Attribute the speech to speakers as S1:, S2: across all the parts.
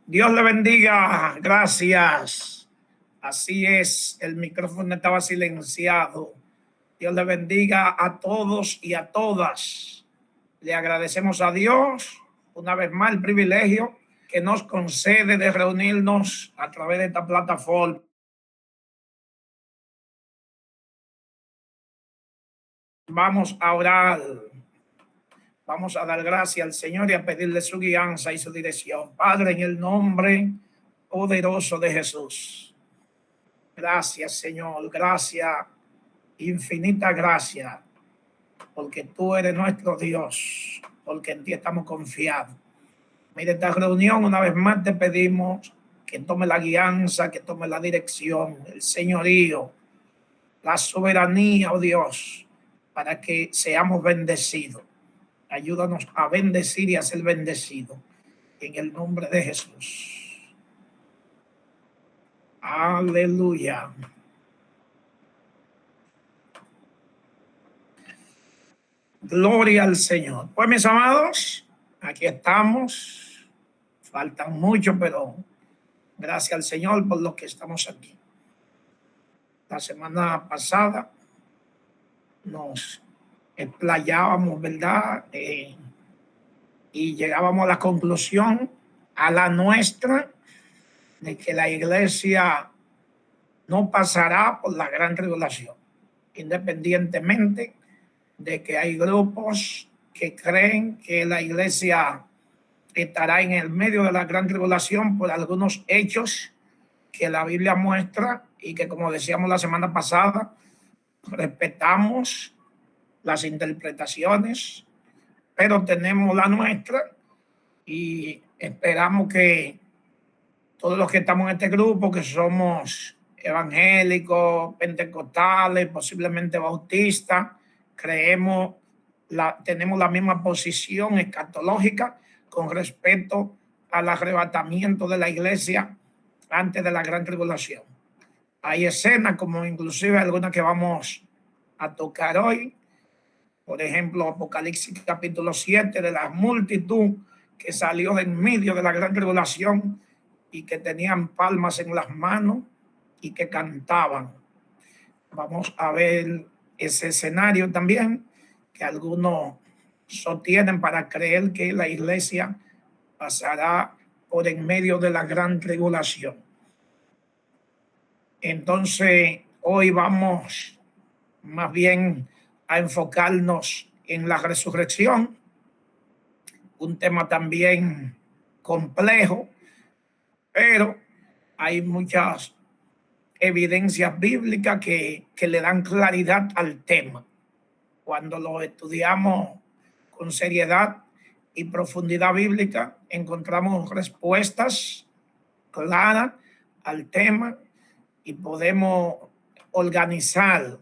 S1: Dios le bendiga, gracias. Así es, el micrófono estaba silenciado. Dios le bendiga a todos y a todas. Le agradecemos a Dios una vez más el privilegio que nos concede de reunirnos a través de esta plataforma. Vamos a orar. Vamos a dar gracias al Señor y a pedirle su guianza y su dirección. Padre, en el nombre poderoso de Jesús. Gracias, Señor. Gracias, infinita gracia, porque tú eres nuestro Dios, porque en ti estamos confiados. Mira esta reunión, una vez más te pedimos que tome la guianza, que tome la dirección, el señorío, la soberanía, oh Dios, para que seamos bendecidos. Ayúdanos a bendecir y a ser bendecidos en el nombre de Jesús. Aleluya. Gloria al Señor. Pues mis amados, aquí estamos. Faltan mucho, pero gracias al Señor por lo que estamos aquí. La semana pasada nos explayábamos, ¿verdad? Y llegábamos a la conclusión, a la nuestra, de que la iglesia no pasará por la gran tribulación, independientemente de que hay grupos que creen que la iglesia estará en el medio de la gran tribulación por algunos hechos que la Biblia muestra y que, como decíamos la semana pasada, respetamos las interpretaciones, pero tenemos la nuestra y esperamos que todos los que estamos en este grupo, que somos evangélicos, pentecostales, posiblemente bautistas, tenemos la misma posición escatológica con respecto al arrebatamiento de la iglesia antes de la gran tribulación. Hay escenas, como inclusive algunas que vamos a tocar hoy, por ejemplo, Apocalipsis capítulo 7, de la multitud que salió en medio de la gran tribulación y que tenían palmas en las manos y que cantaban. Vamos a ver ese escenario también, que algunos sostienen para creer que la iglesia pasará por en medio de la gran tribulación. Entonces, hoy vamos más bien a enfocarnos en la resurrección, un tema también complejo, pero hay muchas evidencias bíblicas que le dan claridad al tema. Cuando lo estudiamos con seriedad y profundidad bíblica, encontramos respuestas claras al tema y podemos organizar,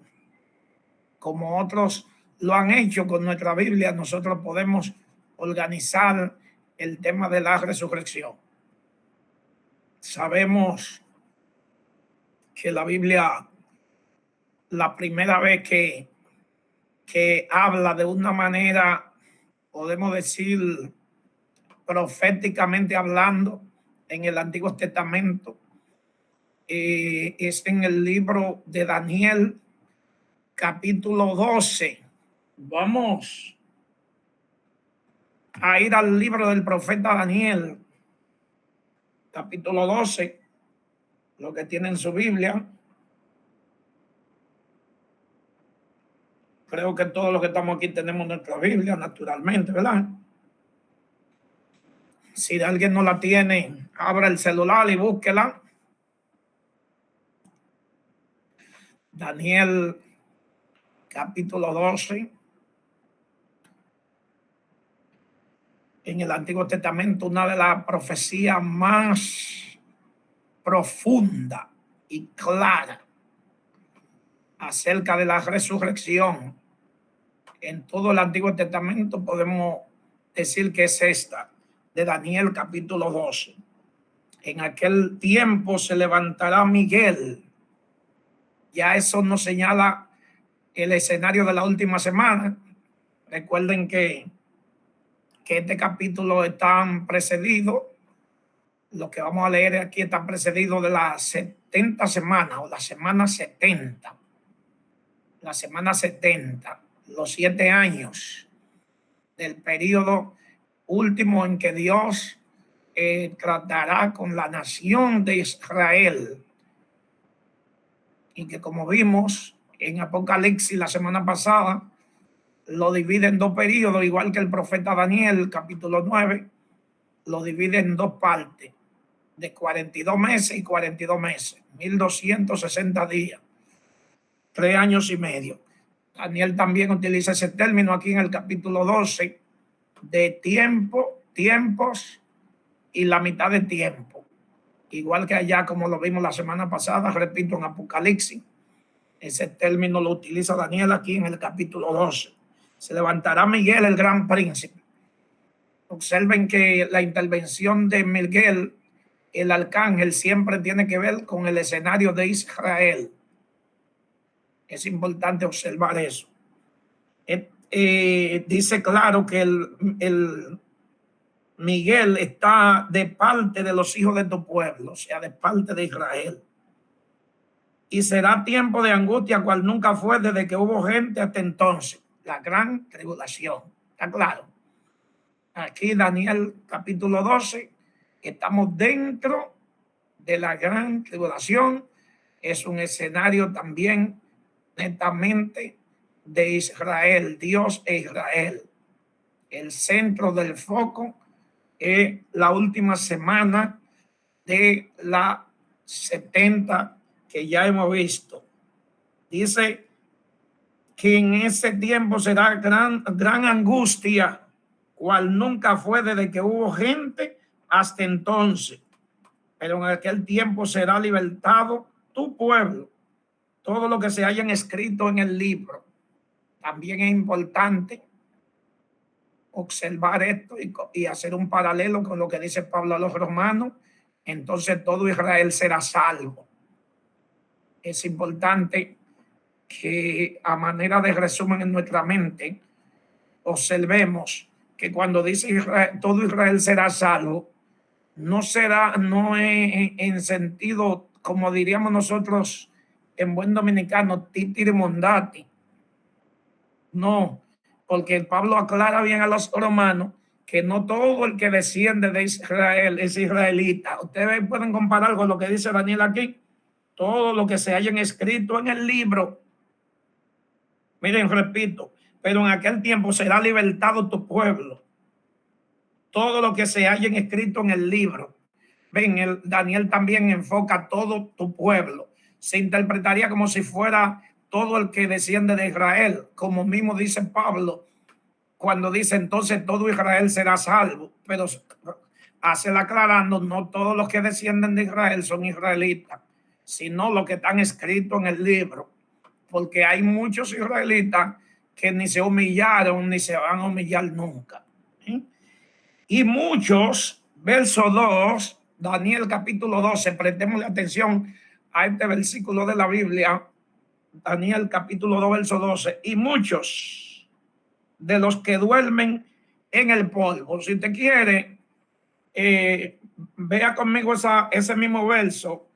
S1: como otros lo han hecho con nuestra Biblia. Nosotros podemos organizar el tema de la resurrección. Sabemos que la Biblia, la primera vez que habla de una manera, podemos decir, proféticamente hablando, en el Antiguo Testamento, es en el libro de Daniel, capítulo 12. Vamos a ir al libro del profeta Daniel, capítulo 12, lo que tiene en su Biblia. Creo que todos los que estamos aquí tenemos nuestra Biblia, naturalmente, ¿verdad? Si alguien no la tiene, abra el celular y búsquela. Daniel, capítulo 12. En el Antiguo Testamento, una de las profecías más profunda y clara acerca de la resurrección en todo el Antiguo Testamento, podemos decir que es esta, de Daniel capítulo 12. En aquel tiempo se levantará Miguel. Ya eso nos señala el escenario de la última semana. Recuerden que este capítulo está precedido Lo que vamos a leer aquí está precedido de las 70 semanas o la semana 70. La semana 70, los 7 años del periodo último en que Dios tratará con la nación de Israel. Y que, como vimos en Apocalipsis la semana pasada, lo divide en dos periodos, igual que el profeta Daniel, capítulo 9, lo divide en dos partes, de 42 meses y 42 meses, 1260 días, 3 años y medio. Daniel también utiliza ese término aquí en el capítulo 12, de tiempos y la mitad de tiempo. Igual que allá, como lo vimos la semana pasada, repito, en Apocalipsis, ese término lo utiliza Daniel aquí en el capítulo 12. Se levantará Miguel, el gran príncipe. Observen que la intervención de Miguel, el arcángel, siempre tiene que ver con el escenario de Israel. Es importante observar eso. Dice claro que el Miguel está de parte de los hijos de tu pueblo, o sea, de parte de Israel. Y será tiempo de angustia cual nunca fue desde que hubo gente hasta entonces. La gran tribulación. ¿Está claro? Aquí Daniel capítulo 12, estamos dentro de la gran tribulación. Es un escenario también netamente de Israel, Dios e Israel. El centro del foco es la última semana de la 70 que ya hemos visto. Dice que en ese tiempo será gran angustia, cual nunca fue desde que hubo gente hasta entonces. Pero en aquel tiempo será libertado tu pueblo, todo lo que se hayan escrito en el libro. También es importante observar esto y hacer un paralelo con lo que dice Pablo a los romanos. Entonces todo Israel será salvo. Es importante que, a manera de resumen en nuestra mente, observemos que cuando dice Israel, todo Israel será salvo, no es en sentido, como diríamos nosotros en buen dominicano, titirimondati. No, porque Pablo aclara bien a los romanos que no todo el que desciende de Israel es israelita. Ustedes pueden comparar con lo que dice Daniel aquí. Todo lo que se hayan escrito en el libro. Miren, repito, pero en aquel tiempo será libertado tu pueblo. Todo lo que se hayan escrito en el libro. Ven, Daniel también enfoca todo tu pueblo. Se interpretaría como si fuera todo el que desciende de Israel, como mismo dice Pablo, cuando dice entonces todo Israel será salvo. Pero hace aclarando, no todos los que descienden de Israel son israelitas, sino los que están escritos en el libro. Porque hay muchos israelitas que ni se humillaron ni se van a humillar nunca. Y muchos, verso 2, Daniel capítulo 12, prestemos atención a este versículo de la Biblia, Daniel capítulo 2, verso 12, y muchos de los que duermen en el polvo. Si usted quiere, vea conmigo ese mismo verso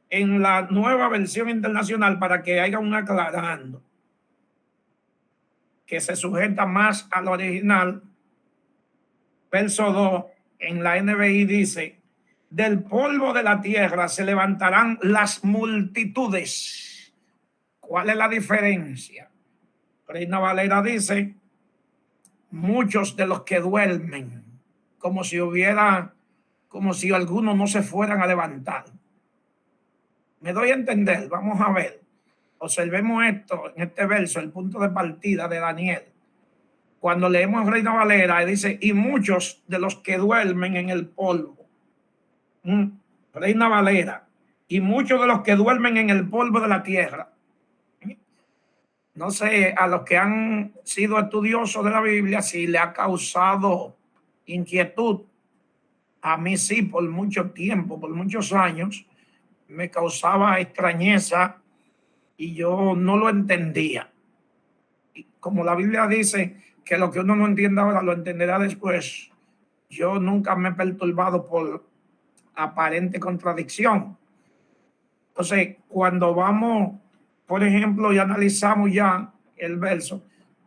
S1: en la Nueva Versión Internacional para que haya un aclarando que se sujeta más al original. Verso 2 en la NBI dice: del polvo de la tierra se levantarán las multitudes. ¿Cuál es la diferencia? Reina Valera dice: muchos de los que duermen, como si algunos no se fueran a levantar. Me doy a entender. Vamos a ver, observemos esto en este verso, el punto de partida de Daniel. Cuando leemos Reina Valera, dice: y muchos de los que duermen en el polvo. Reina Valera: y muchos de los que duermen en el polvo de la tierra. No sé, a los que han sido estudiosos de la Biblia, si le ha causado inquietud. A mí sí, por mucho tiempo, por muchos años, me causaba extrañeza y yo no lo entendía. Y como la Biblia dice que lo que uno no entiende ahora lo entenderá después, yo nunca me he perturbado por aparente contradicción. Entonces, cuando vamos, por ejemplo, y analizamos ya el verso,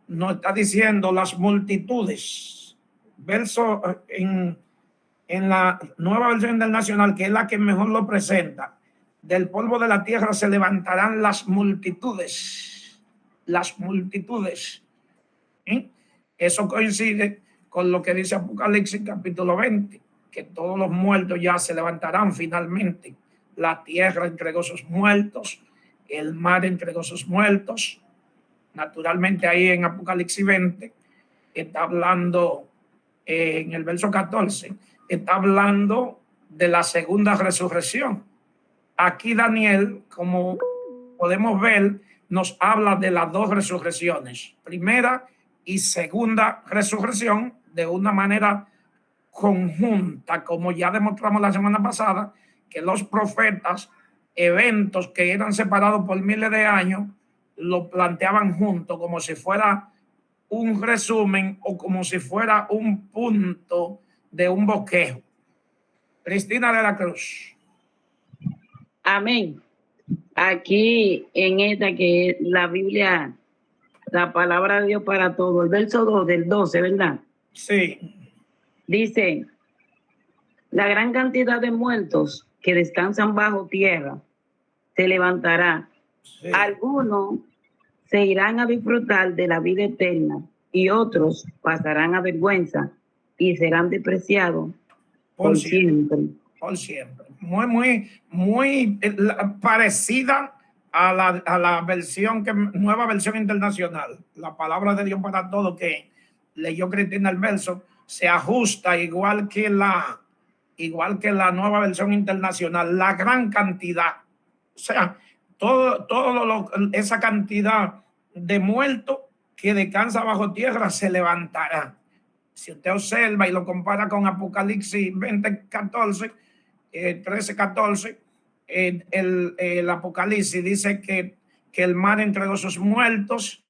S1: nos está diciendo las multitudes. Verso en la Nueva Versión Internacional, que es la que mejor lo presenta: del polvo de la tierra se levantarán las multitudes. Las multitudes. ¿Eh? Eso coincide con lo que dice Apocalipsis capítulo 20, que todos los muertos ya se levantarán finalmente. La tierra entregó sus muertos, el mar entregó sus muertos. Naturalmente ahí en Apocalipsis 20 está hablando, en el verso 14, está hablando de la segunda resurrección. Aquí Daniel, como podemos ver, nos habla de las dos resurrecciones, primera y segunda resurrección, de una manera conjunta, como ya demostramos la semana pasada, que los profetas, eventos que eran separados por miles de años, lo planteaban juntos, como si fuera un resumen o como si fuera un punto de un bosquejo. Cristina de la Cruz.
S2: Amén. Aquí en esta que es la Biblia, la palabra de Dios para todo, el verso 2 del 12, ¿verdad?
S1: Sí.
S2: Dice: la gran cantidad de muertos que descansan bajo tierra se levantará. Sí. Algunos se irán a disfrutar de la vida eterna y otros pasarán a vergüenza y serán despreciados por siempre.
S1: Por siempre. Muy parecida a la versión, nueva versión internacional. La palabra de Dios para todo, que leyó Cristina el verso, se ajusta igual que la nueva versión internacional. La gran cantidad, o sea, esa cantidad de muertos que descansa bajo tierra se levantará. Si usted observa y lo compara con Apocalipsis 20:14, 13:14, el Apocalipsis dice que el mar entregó sus muertos,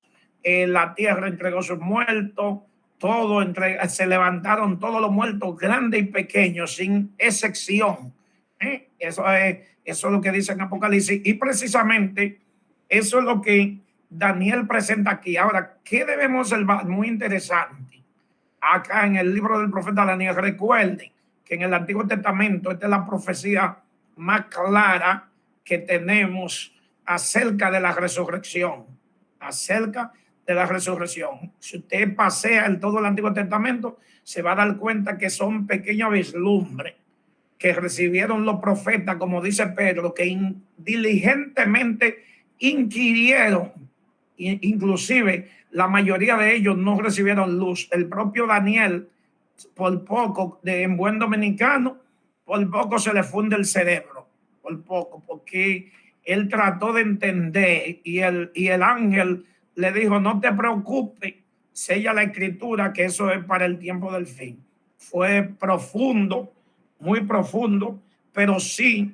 S1: la tierra entregó sus muertos, se levantaron todos los muertos, grandes y pequeños, sin excepción. Eso es lo que dice en Apocalipsis, y precisamente eso es lo que Daniel presenta aquí. Ahora, ¿qué debemos observar? Muy interesante. Acá en el libro del profeta Daniel, recuerden que en el Antiguo Testamento esta es la profecía más clara que tenemos acerca de la resurrección. Acerca de la resurrección. Si usted pasea en todo el Antiguo Testamento, se va a dar cuenta que son pequeños vislumbres que recibieron los profetas, como dice Pedro, que diligentemente inquirieron. Inclusive la mayoría de ellos no recibieron luz. El propio Daniel, por poco, en buen dominicano, por poco se le funde el cerebro, por poco, porque él trató de entender y el ángel le dijo: no te preocupes, sella la escritura, que eso es para el tiempo del fin. Fue profundo, muy profundo, pero sí,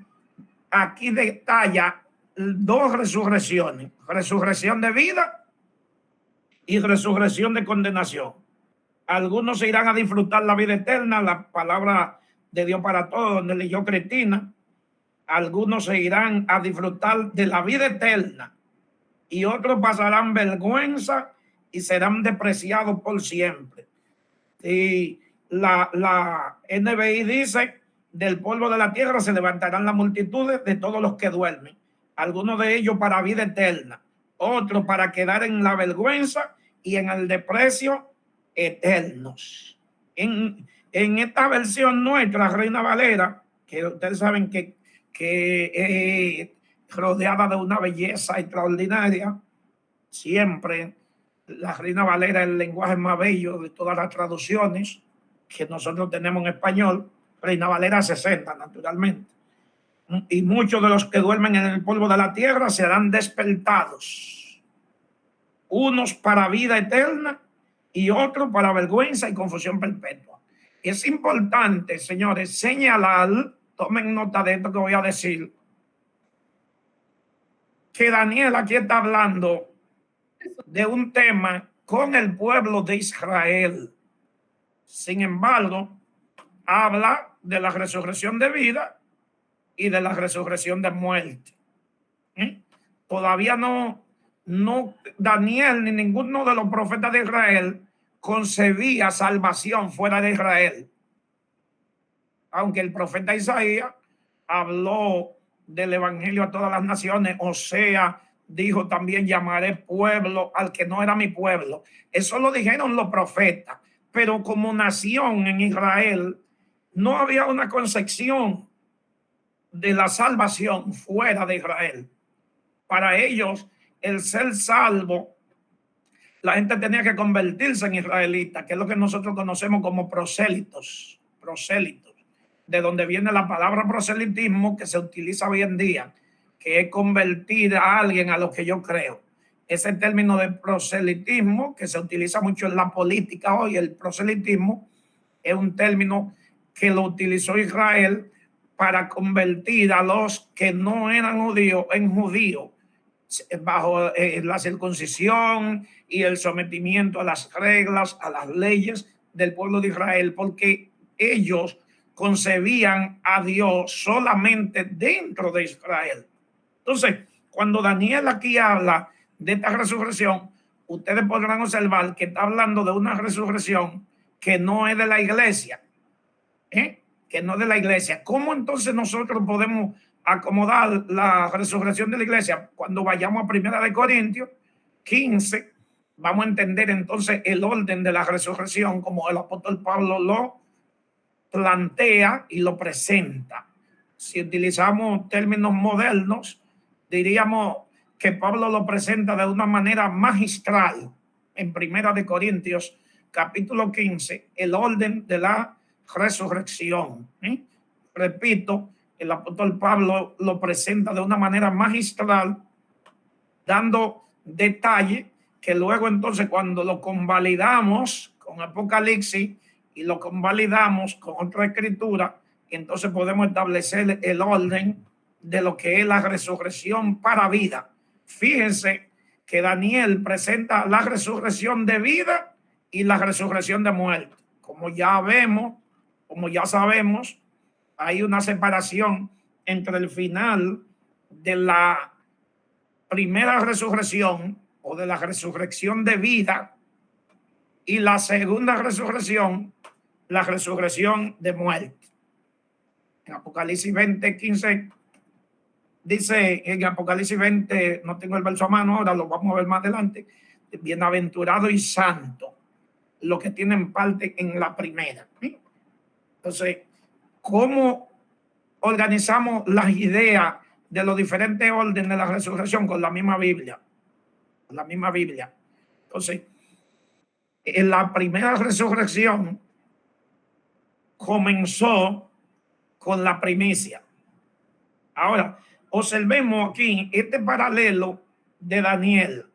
S1: aquí detalla dos resurrecciones: resurrección de vida y resurrección de condenación. Algunos se irán a disfrutar la vida eterna, la palabra de Dios para todos, donde leyó Cristina. Algunos se irán a disfrutar de la vida eterna y otros pasarán vergüenza y serán despreciados por siempre. Y la NBI dice: del polvo de la tierra se levantarán las multitudes de todos los que duermen, algunos de ellos para vida eterna, otros para quedar en la vergüenza y en el desprecio eternos. En esta versión nuestra, Reina Valera, que ustedes saben que rodeada de una belleza extraordinaria, siempre la Reina Valera es el lenguaje más bello de todas las traducciones que nosotros tenemos en español. Reina Valera 60, naturalmente. Y muchos de los que duermen en el polvo de la tierra serán despertados, unos para vida eterna y otros para vergüenza y confusión perpetua. Es importante, señores, señalar, tomen nota de esto que voy a decir, que Daniel aquí está hablando de un tema con el pueblo de Israel. Sin embargo, habla de la resurrección de vida y de la resurrección de muerte. Todavía no Daniel ni ninguno de los profetas de Israel concebía salvación fuera de Israel. Aunque el profeta Isaías habló del evangelio a todas las naciones, Osea dijo también: llamaré pueblo al que no era mi pueblo. Eso lo dijeron los profetas, pero como nación en Israel no había una concepción de la salvación fuera de Israel. Para ellos, el ser salvo, la gente tenía que convertirse en israelita, que es lo que nosotros conocemos como prosélitos, de donde viene la palabra proselitismo, que se utiliza hoy en día, que es convertir a alguien a lo que yo creo. Ese término de proselitismo, que se utiliza mucho en la política hoy, el proselitismo, es un término que lo utilizó Israel para convertir a los que no eran judíos en judíos, bajo la circuncisión y el sometimiento a las reglas, a las leyes del pueblo de Israel, porque ellos concebían a Dios solamente dentro de Israel. Entonces, cuando Daniel aquí habla de esta resurrección, ustedes podrán observar que está hablando de una resurrección que no es de la iglesia, que no es de la iglesia. ¿Cómo entonces nosotros podemos acomodar la resurrección de la iglesia? Cuando vayamos a 1 Corintios 15, vamos a entender entonces el orden de la resurrección como el apóstol Pablo lo plantea y lo presenta. Si utilizamos términos modernos, diríamos que Pablo lo presenta de una manera magistral en 1 Corintios capítulo 15, el orden de la resurrección. Repito, el apóstol Pablo lo presenta de una manera magistral, dando detalle que luego entonces cuando lo convalidamos con Apocalipsis y lo convalidamos con otra escritura, entonces podemos establecer el orden de lo que es la resurrección para vida. Fíjense que Daniel presenta la resurrección de vida y la resurrección de muerte. Como ya vemos, como ya sabemos, hay una separación entre el final de la primera resurrección o de la resurrección de vida y la segunda resurrección, la resurrección de muerte. En Apocalipsis 20, 15, dice en Apocalipsis 20, no tengo el verso a mano ahora, lo vamos a ver más adelante: bienaventurado y santo los que tienen parte en la primera. Entonces, ¿cómo organizamos las ideas de los diferentes órdenes de la resurrección? Con la misma Biblia. La misma Biblia. Entonces, en la primera resurrección comenzó con la primicia. Ahora, observemos aquí este paralelo de Daniel,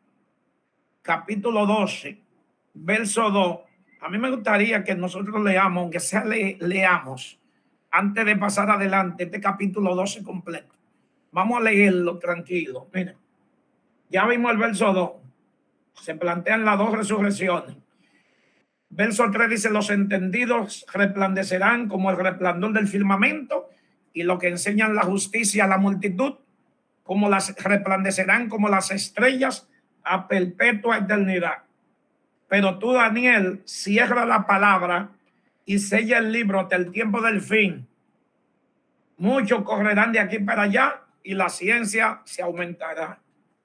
S1: capítulo 12, verso 2. A mí me gustaría que nosotros leamos, aunque sea leamos, antes de pasar adelante, este capítulo 12 completo. Vamos a leerlo tranquilo. Miren, ya vimos el verso 2. Se plantean las dos resurrecciones. Verso 3 dice: los entendidos resplandecerán como el resplandor del firmamento, y los que enseñan la justicia a la multitud como las resplandecerán como las estrellas a perpetua eternidad. Pero tú, Daniel, cierra la palabra y sella el libro hasta el tiempo del fin. Muchos correrán de aquí para allá y la ciencia se aumentará.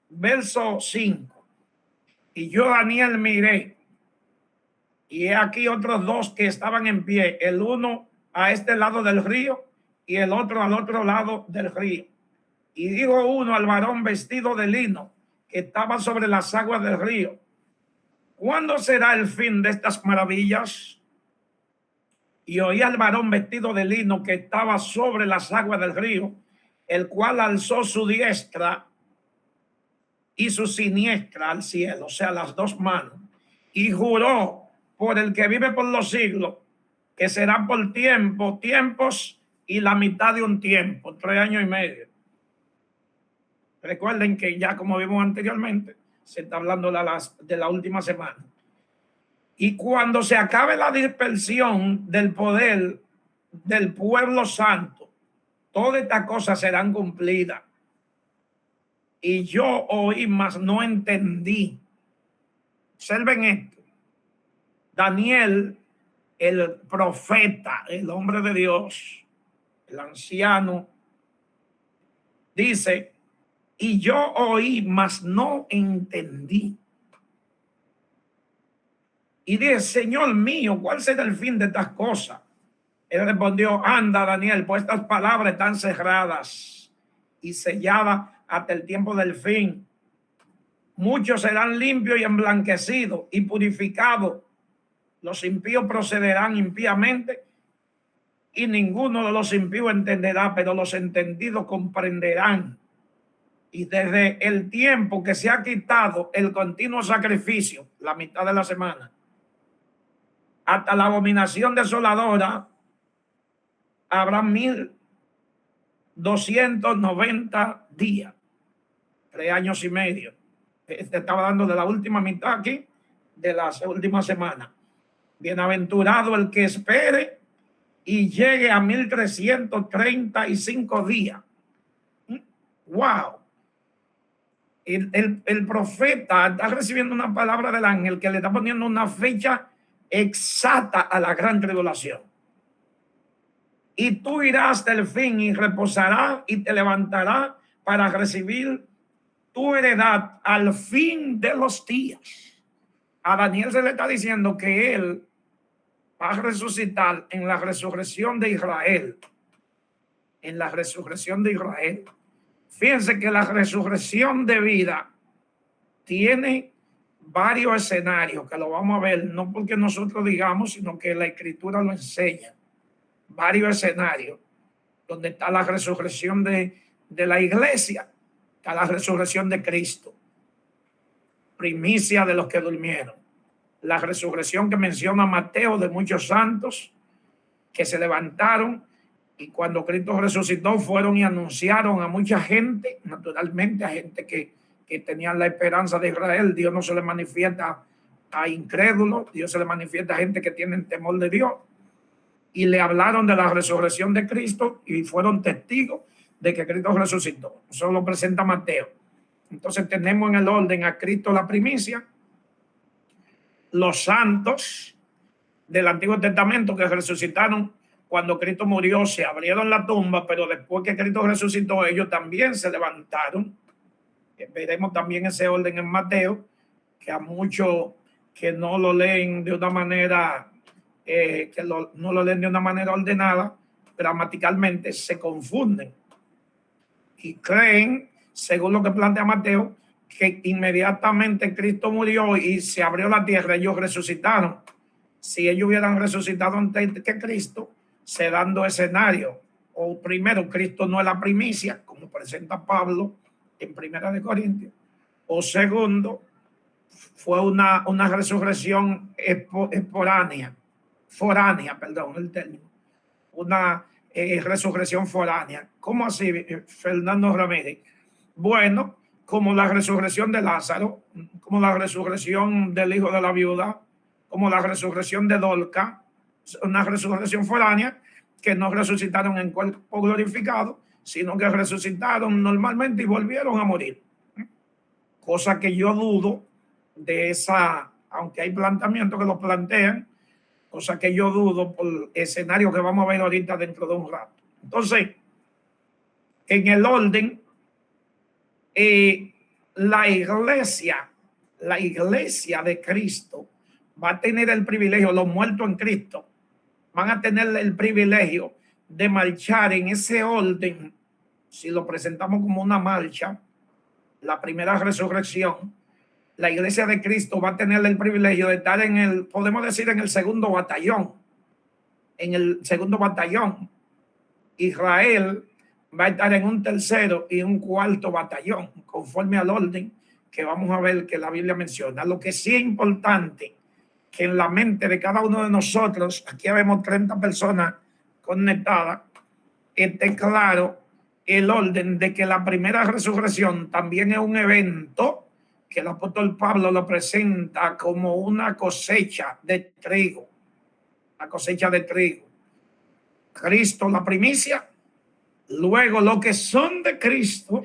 S1: Verso 5. Y yo, Daniel, miré, y he aquí otros dos que estaban en pie, el uno a este lado del río y el otro al otro lado del río. Y dijo uno al varón vestido de lino que estaba sobre las aguas del río: ¿cuándo será el fin de estas maravillas? Y oí al varón vestido de lino que estaba sobre las aguas del río, el cual alzó su diestra y su siniestra al cielo, o sea, las dos manos, y juró por el que vive por los siglos, que será por tiempos y la mitad de un tiempo, 3 años y medio. Recuerden que ya, como vimos anteriormente, se está hablando de la última semana. Y cuando se acabe la dispersión del poder del pueblo santo, todas estas cosas serán cumplidas. Y yo oí, mas no entendí. Observen esto. Daniel, el profeta, el hombre de Dios, el anciano, dice, y yo oí, mas no entendí. Y dije, Señor mío, ¿cuál será el fin de estas cosas? Él respondió, anda, Daniel, pues estas palabras están cerradas y selladas hasta el tiempo del fin. Muchos serán limpios y emblanquecidos y purificados. Los impíos procederán impíamente y ninguno de los impíos entenderá, pero los entendidos comprenderán. Y desde el tiempo que se ha quitado el continuo sacrificio, la mitad de la semana, hasta la abominación desoladora, habrá 1290 días, 3 años y medio. Este estaba dando de la última mitad aquí, de la última semana. Bienaventurado el que espere y llegue a 1335 días. ¡Wow! El profeta está recibiendo una palabra del ángel que le está poniendo una fecha exacta a la gran tribulación. Y tú irás hasta el fin y reposarás y te levantarás para recibir tu heredad al fin de los días. A Daniel se le está diciendo que él va a resucitar en la resurrección de Israel. En la resurrección de Israel. Fíjense que la resurrección de vida tiene varios escenarios que lo vamos a ver, no porque nosotros digamos, sino que la Escritura lo enseña. Varios escenarios donde está la resurrección de la iglesia, está la resurrección de Cristo, primicia de los que durmieron. La resurrección que menciona Mateo de muchos santos que se levantaron y cuando Cristo resucitó fueron y anunciaron a mucha gente, naturalmente a gente que tenían la esperanza de Israel. Dios no se le manifiesta a incrédulos, Dios se le manifiesta a gente que tienen temor de Dios. Y le hablaron de la resurrección de Cristo y fueron testigos de que Cristo resucitó. Eso lo presenta Mateo. Entonces tenemos en el orden a Cristo la primicia, los santos del Antiguo Testamento que resucitaron cuando Cristo murió, se abrieron la tumba, pero después que Cristo resucitó, ellos también se levantaron. Veremos también ese orden en Mateo, que a muchos que no lo leen de una manera, no lo leen de una manera ordenada, gramaticalmente se confunden y creen, según lo que plantea Mateo, que inmediatamente Cristo murió y se abrió la tierra, ellos resucitaron. Si ellos hubieran resucitado antes que Cristo, se dando escenario, o primero, Cristo no es la primicia, como presenta Pablo en Primera de Corintios, o segundo, fue una resurrección foránea, perdón, el término, una resurrección foránea. ¿Cómo así, Fernando Ramírez? Bueno, como la resurrección de Lázaro, como la resurrección del hijo de la viuda, como la resurrección de Dorcas, una resurrección foránea, que no resucitaron en cuerpo glorificado, sino que resucitaron normalmente y volvieron a morir. Cosa que yo dudo de esa, aunque hay planteamientos que lo plantean, cosa que yo dudo por escenario que vamos a ver ahorita dentro de un rato. Entonces, en el orden, la iglesia de Cristo va a tener el privilegio, los muertos en Cristo van a tener el privilegio de marchar en ese orden. Si lo presentamos como una marcha, la primera resurrección, la iglesia de Cristo va a tener el privilegio de estar en el, podemos decir, en el segundo batallón. En el segundo batallón. Israel va a estar en un tercero y un cuarto batallón, conforme al orden que vamos a ver que la Biblia menciona. Lo que sí es importante, que en la mente de cada uno de nosotros, aquí vemos 30 personas conectadas, esté claro el orden de que la primera resurrección también es un evento que el apóstol Pablo lo presenta como una cosecha de trigo, la cosecha de trigo. Cristo la primicia, luego lo que son de Cristo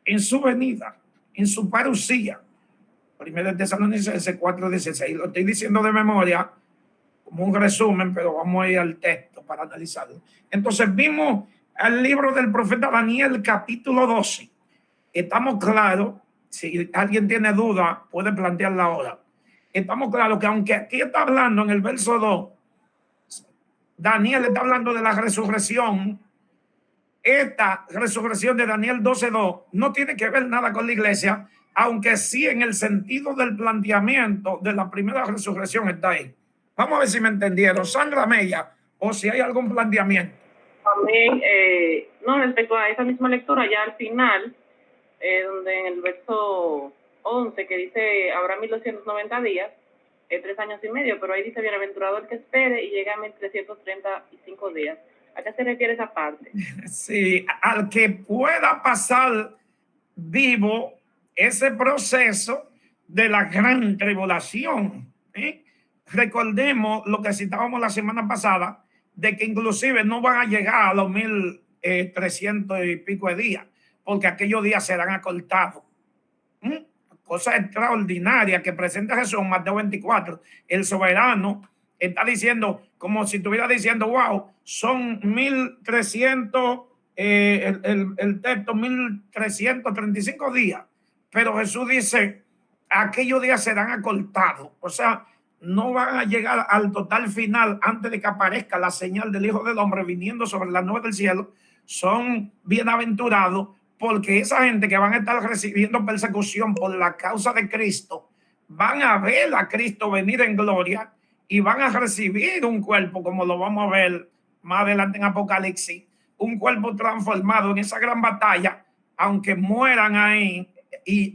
S1: en su venida, en su parusía. Primero de Tesalonicenses 4:16. Lo estoy diciendo de memoria como un resumen, pero vamos a ir al texto para analizarlo. Entonces vimos el libro del profeta Daniel, capítulo 12. Estamos claros, si alguien tiene duda, puede plantearla ahora. Estamos claros que aunque aquí está hablando en el verso 2, Daniel está hablando de la resurrección. Esta resurrección de Daniel 12:2 no tiene que ver nada con la iglesia, aunque sí en el sentido del planteamiento de la primera resurrección está ahí. Vamos a ver si me entendieron. Sandra Mella, o si hay algún planteamiento.
S3: Amén. No, respecto a esa misma lectura, ya al final, donde en el verso 11, que dice, habrá 1290 días, 3 años y medio, pero ahí dice, bienaventurado el que espere y llega a 1335 días. ¿A qué se refiere esa parte?
S1: Sí, al que pueda pasar vivo ese proceso de la gran tribulación. Recordemos lo que citábamos la semana pasada, de que inclusive no van a llegar a los 1300 y pico de días, porque aquellos días serán acortados. Cosa extraordinaria que presenta Jesús en Mateo 24. El soberano está diciendo, como si estuviera diciendo, wow, son 1300, el texto 1335 días. Pero Jesús dice, aquellos días serán acortados. O sea, no van a llegar al total final antes de que aparezca la señal del Hijo del Hombre viniendo sobre las nubes del cielo. Son bienaventurados porque esa gente que van a estar recibiendo persecución por la causa de Cristo, van a ver a Cristo venir en gloria y van a recibir un cuerpo, como lo vamos a ver más adelante en Apocalipsis, un cuerpo transformado en esa gran batalla, aunque mueran ahí,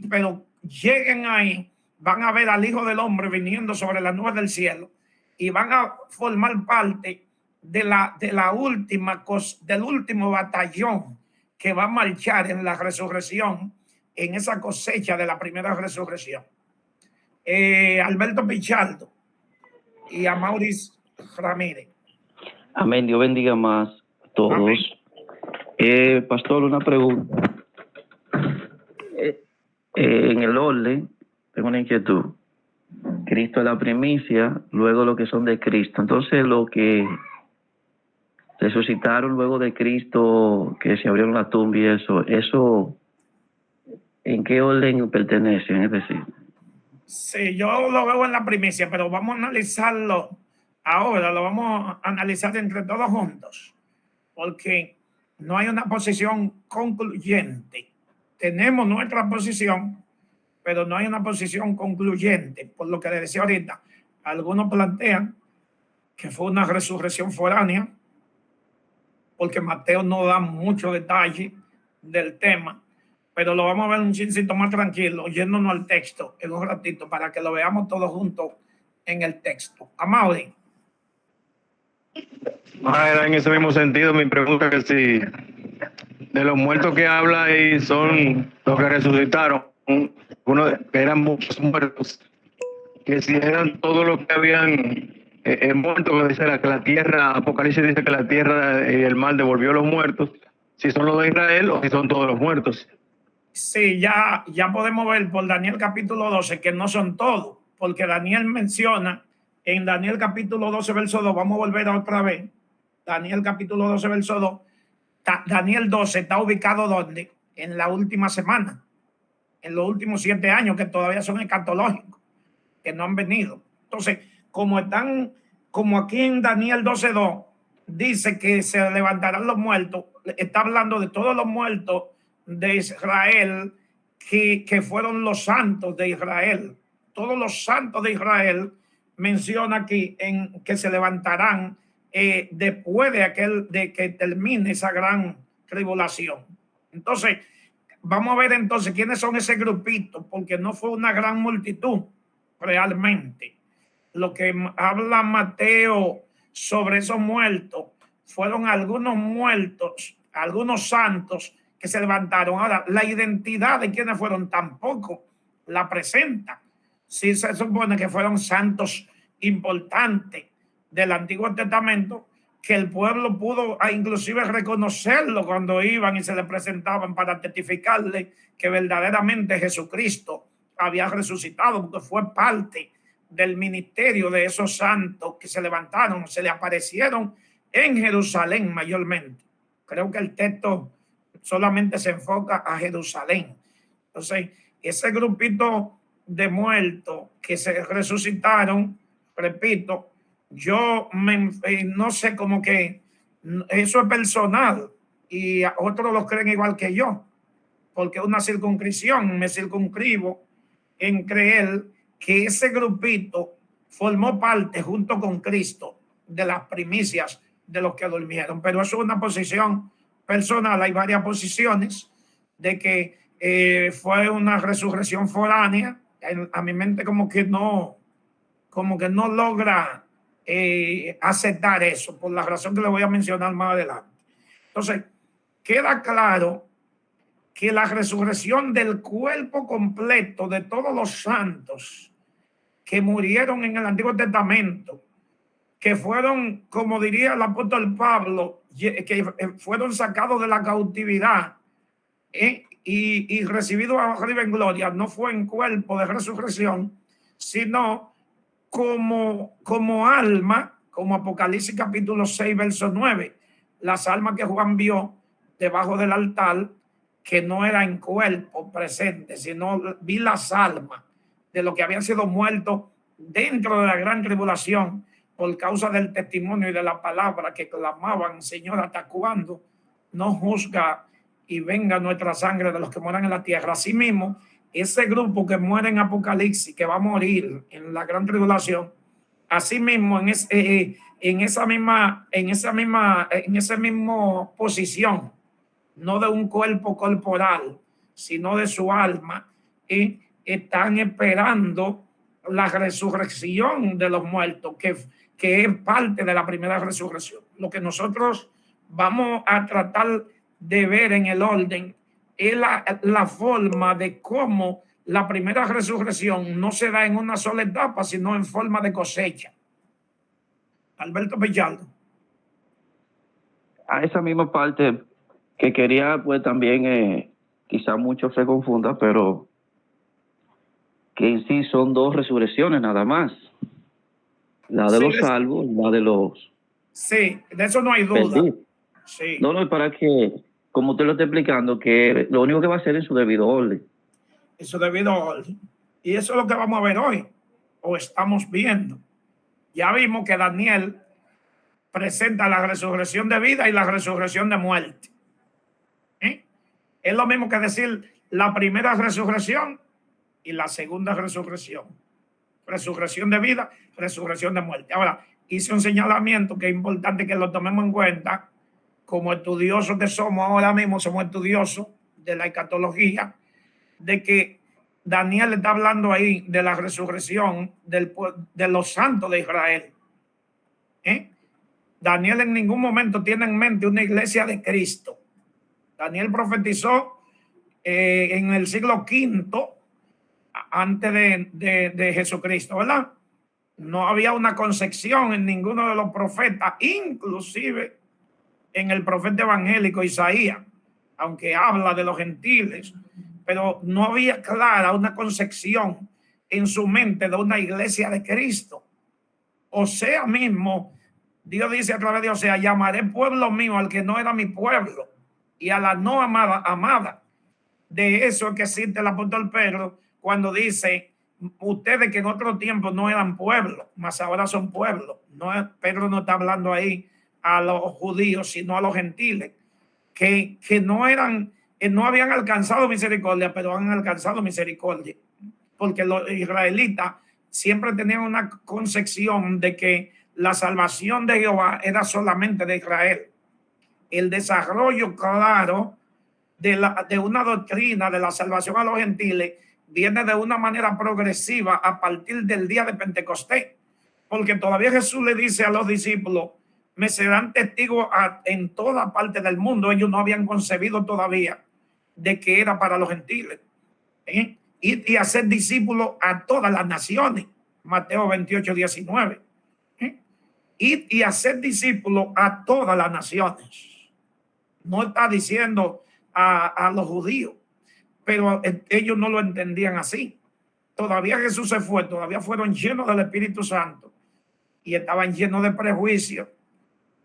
S1: pero lleguen ahí, van a ver al Hijo del Hombre viniendo sobre las nubes del cielo y van a formar parte del último batallón que va a marchar en la resurrección, en esa cosecha de la primera resurrección. Alberto Pichardo y a Maurice Ramírez.
S4: Amén. Dios bendiga más a todos. Pastor, una pregunta. En el orden, tengo una inquietud. Cristo es la primicia, luego lo que son de Cristo. Entonces, lo que resucitaron luego de Cristo, que se abrieron la tumba y eso, ¿en qué orden pertenecen? Es decir,
S1: sí, yo lo veo en la primicia, pero vamos a analizarlo ahora, lo vamos a analizar entre todos juntos, porque no hay una posición concluyente. Tenemos nuestra posición, pero no hay una posición concluyente. Por lo que les decía ahorita, algunos plantean que fue una resurrección foránea, porque Mateo no da mucho detalle del tema, pero lo vamos a ver un chincito más tranquilo, yéndonos al texto en un ratito para que lo veamos todos juntos en el texto. Amaury.
S5: Era en ese mismo sentido mi pregunta, que si de los muertos que habla ahí son los que resucitaron, que eran muchos muertos, que si eran todos los que habían muerto, que dice que la tierra, Apocalipsis dice que la tierra y el mar devolvió los muertos, si son los de Israel o si son todos los muertos.
S1: Sí, ya podemos ver por Daniel capítulo 12 que no son todos, porque Daniel menciona en Daniel capítulo 12 verso 2, vamos a volver otra vez, Daniel capítulo 12 verso 2, Daniel 12 está ubicado ¿dónde? En la última semana, en los últimos 7 años que todavía son escatológicos, que no han venido. Entonces, como aquí en Daniel 12:2 dice que se levantarán los muertos, está hablando de todos los muertos de Israel que fueron los santos de Israel. Todos los santos de Israel menciona aquí en que se levantarán después de que termine esa gran tribulación. Entonces, vamos a ver entonces quiénes son ese grupito, porque no fue una gran multitud realmente. Lo que habla Mateo sobre esos muertos fueron algunos muertos, algunos santos que se levantaron. Ahora, la identidad de quienes fueron tampoco la presenta. Sí se supone que fueron santos importantes del Antiguo Testamento, que el pueblo pudo inclusive reconocerlo cuando iban y se le presentaban para testificarle que verdaderamente Jesucristo había resucitado, porque fue parte del ministerio de esos santos que se levantaron, se le aparecieron en Jerusalén mayormente. Creo que el texto solamente se enfoca a Jerusalén. Entonces, ese grupito de muertos que se resucitaron, repito, yo no sé, como que eso es personal y otros lo creen igual que yo, porque una circunscripción, me circunscribo en creer que ese grupito formó parte junto con Cristo de las primicias de los que durmieron. Pero eso es una posición personal. Hay varias posiciones de que fue una resurrección foránea. A mi mente como que no logra aceptar eso, por la razón que le voy a mencionar más adelante. Entonces, queda claro que la resurrección del cuerpo completo de todos los santos que murieron en el Antiguo Testamento, que fueron, como diría el apóstol Pablo, que fueron sacados de la cautividad y recibidos arriba en gloria, no fue en cuerpo de resurrección, sino como alma, como Apocalipsis capítulo 6, verso 9, las almas que Juan vio debajo del altar, que no era en cuerpo presente, sino vi las almas de los que habían sido muertos dentro de la gran tribulación por causa del testimonio y de la palabra, que clamaban: Señor, ¿hasta cuándo no juzga y venga nuestra sangre de los que mueran en la tierra? Asimismo, ese grupo que muere en Apocalipsis, que va a morir en la gran tribulación, asimismo en esa misma posición, no de un cuerpo corporal, sino de su alma, y están esperando la resurrección de los muertos, que es parte de la primera resurrección. Lo que nosotros vamos a tratar de ver en el orden es la forma de cómo la primera resurrección no se da en una sola etapa, sino en forma de cosecha. Alberto Pellardo.
S4: A esa misma parte que quería, pues también, quizá mucho se confunda, pero que en sí son dos resurrecciones nada más. La de los salvos y la de los...
S1: Sí, de eso no hay duda. Sí.
S4: No, es para que, como usted lo está explicando, que lo único que va a hacer es su debido orden.
S1: En su debido orden. Y eso es lo que vamos a ver hoy, o estamos viendo. Ya vimos que Daniel presenta la resurrección de vida y la resurrección de muerte. Es lo mismo que decir la primera resurrección y la segunda resurrección. Resurrección de vida, resurrección de muerte. Ahora, hice un señalamiento que es importante que lo tomemos en cuenta. Como estudiosos que somos ahora mismo, somos estudiosos de la escatología, de que Daniel está hablando ahí de la resurrección de los santos de Israel. Daniel en ningún momento tiene en mente una iglesia de Cristo. Daniel profetizó en el siglo V antes de Jesucristo, ¿verdad? No había una concepción en ninguno de los profetas, inclusive en el profeta evangélico Isaías, aunque habla de los gentiles, pero no había clara una concepción en su mente de una iglesia de Cristo. Osea mismo, Dios dice a través de Osea: llamaré pueblo mío al que no era mi pueblo, y a la no amada. De eso es que existe el apóstol Pedro cuando dice: ustedes que en otro tiempo no eran pueblo, mas ahora son pueblo. No, Pedro no está hablando ahí a los judíos, sino a los gentiles, que no habían alcanzado misericordia, pero han alcanzado misericordia, porque los israelitas siempre tenían una concepción de que la salvación de Jehová era solamente de Israel. El desarrollo claro de una doctrina de la salvación a los gentiles viene de una manera progresiva a partir del día de Pentecostés, porque todavía Jesús le dice a los discípulos: me serán testigos en toda parte del mundo. Ellos no habían concebido todavía de que era para los gentiles. Y hacer discípulos a todas las naciones. Mateo 28, 19. id y hacer discípulos a todas las naciones. No está diciendo a los judíos, pero ellos no lo entendían así. Todavía Jesús se fue, todavía fueron llenos del Espíritu Santo y estaban llenos de prejuicios.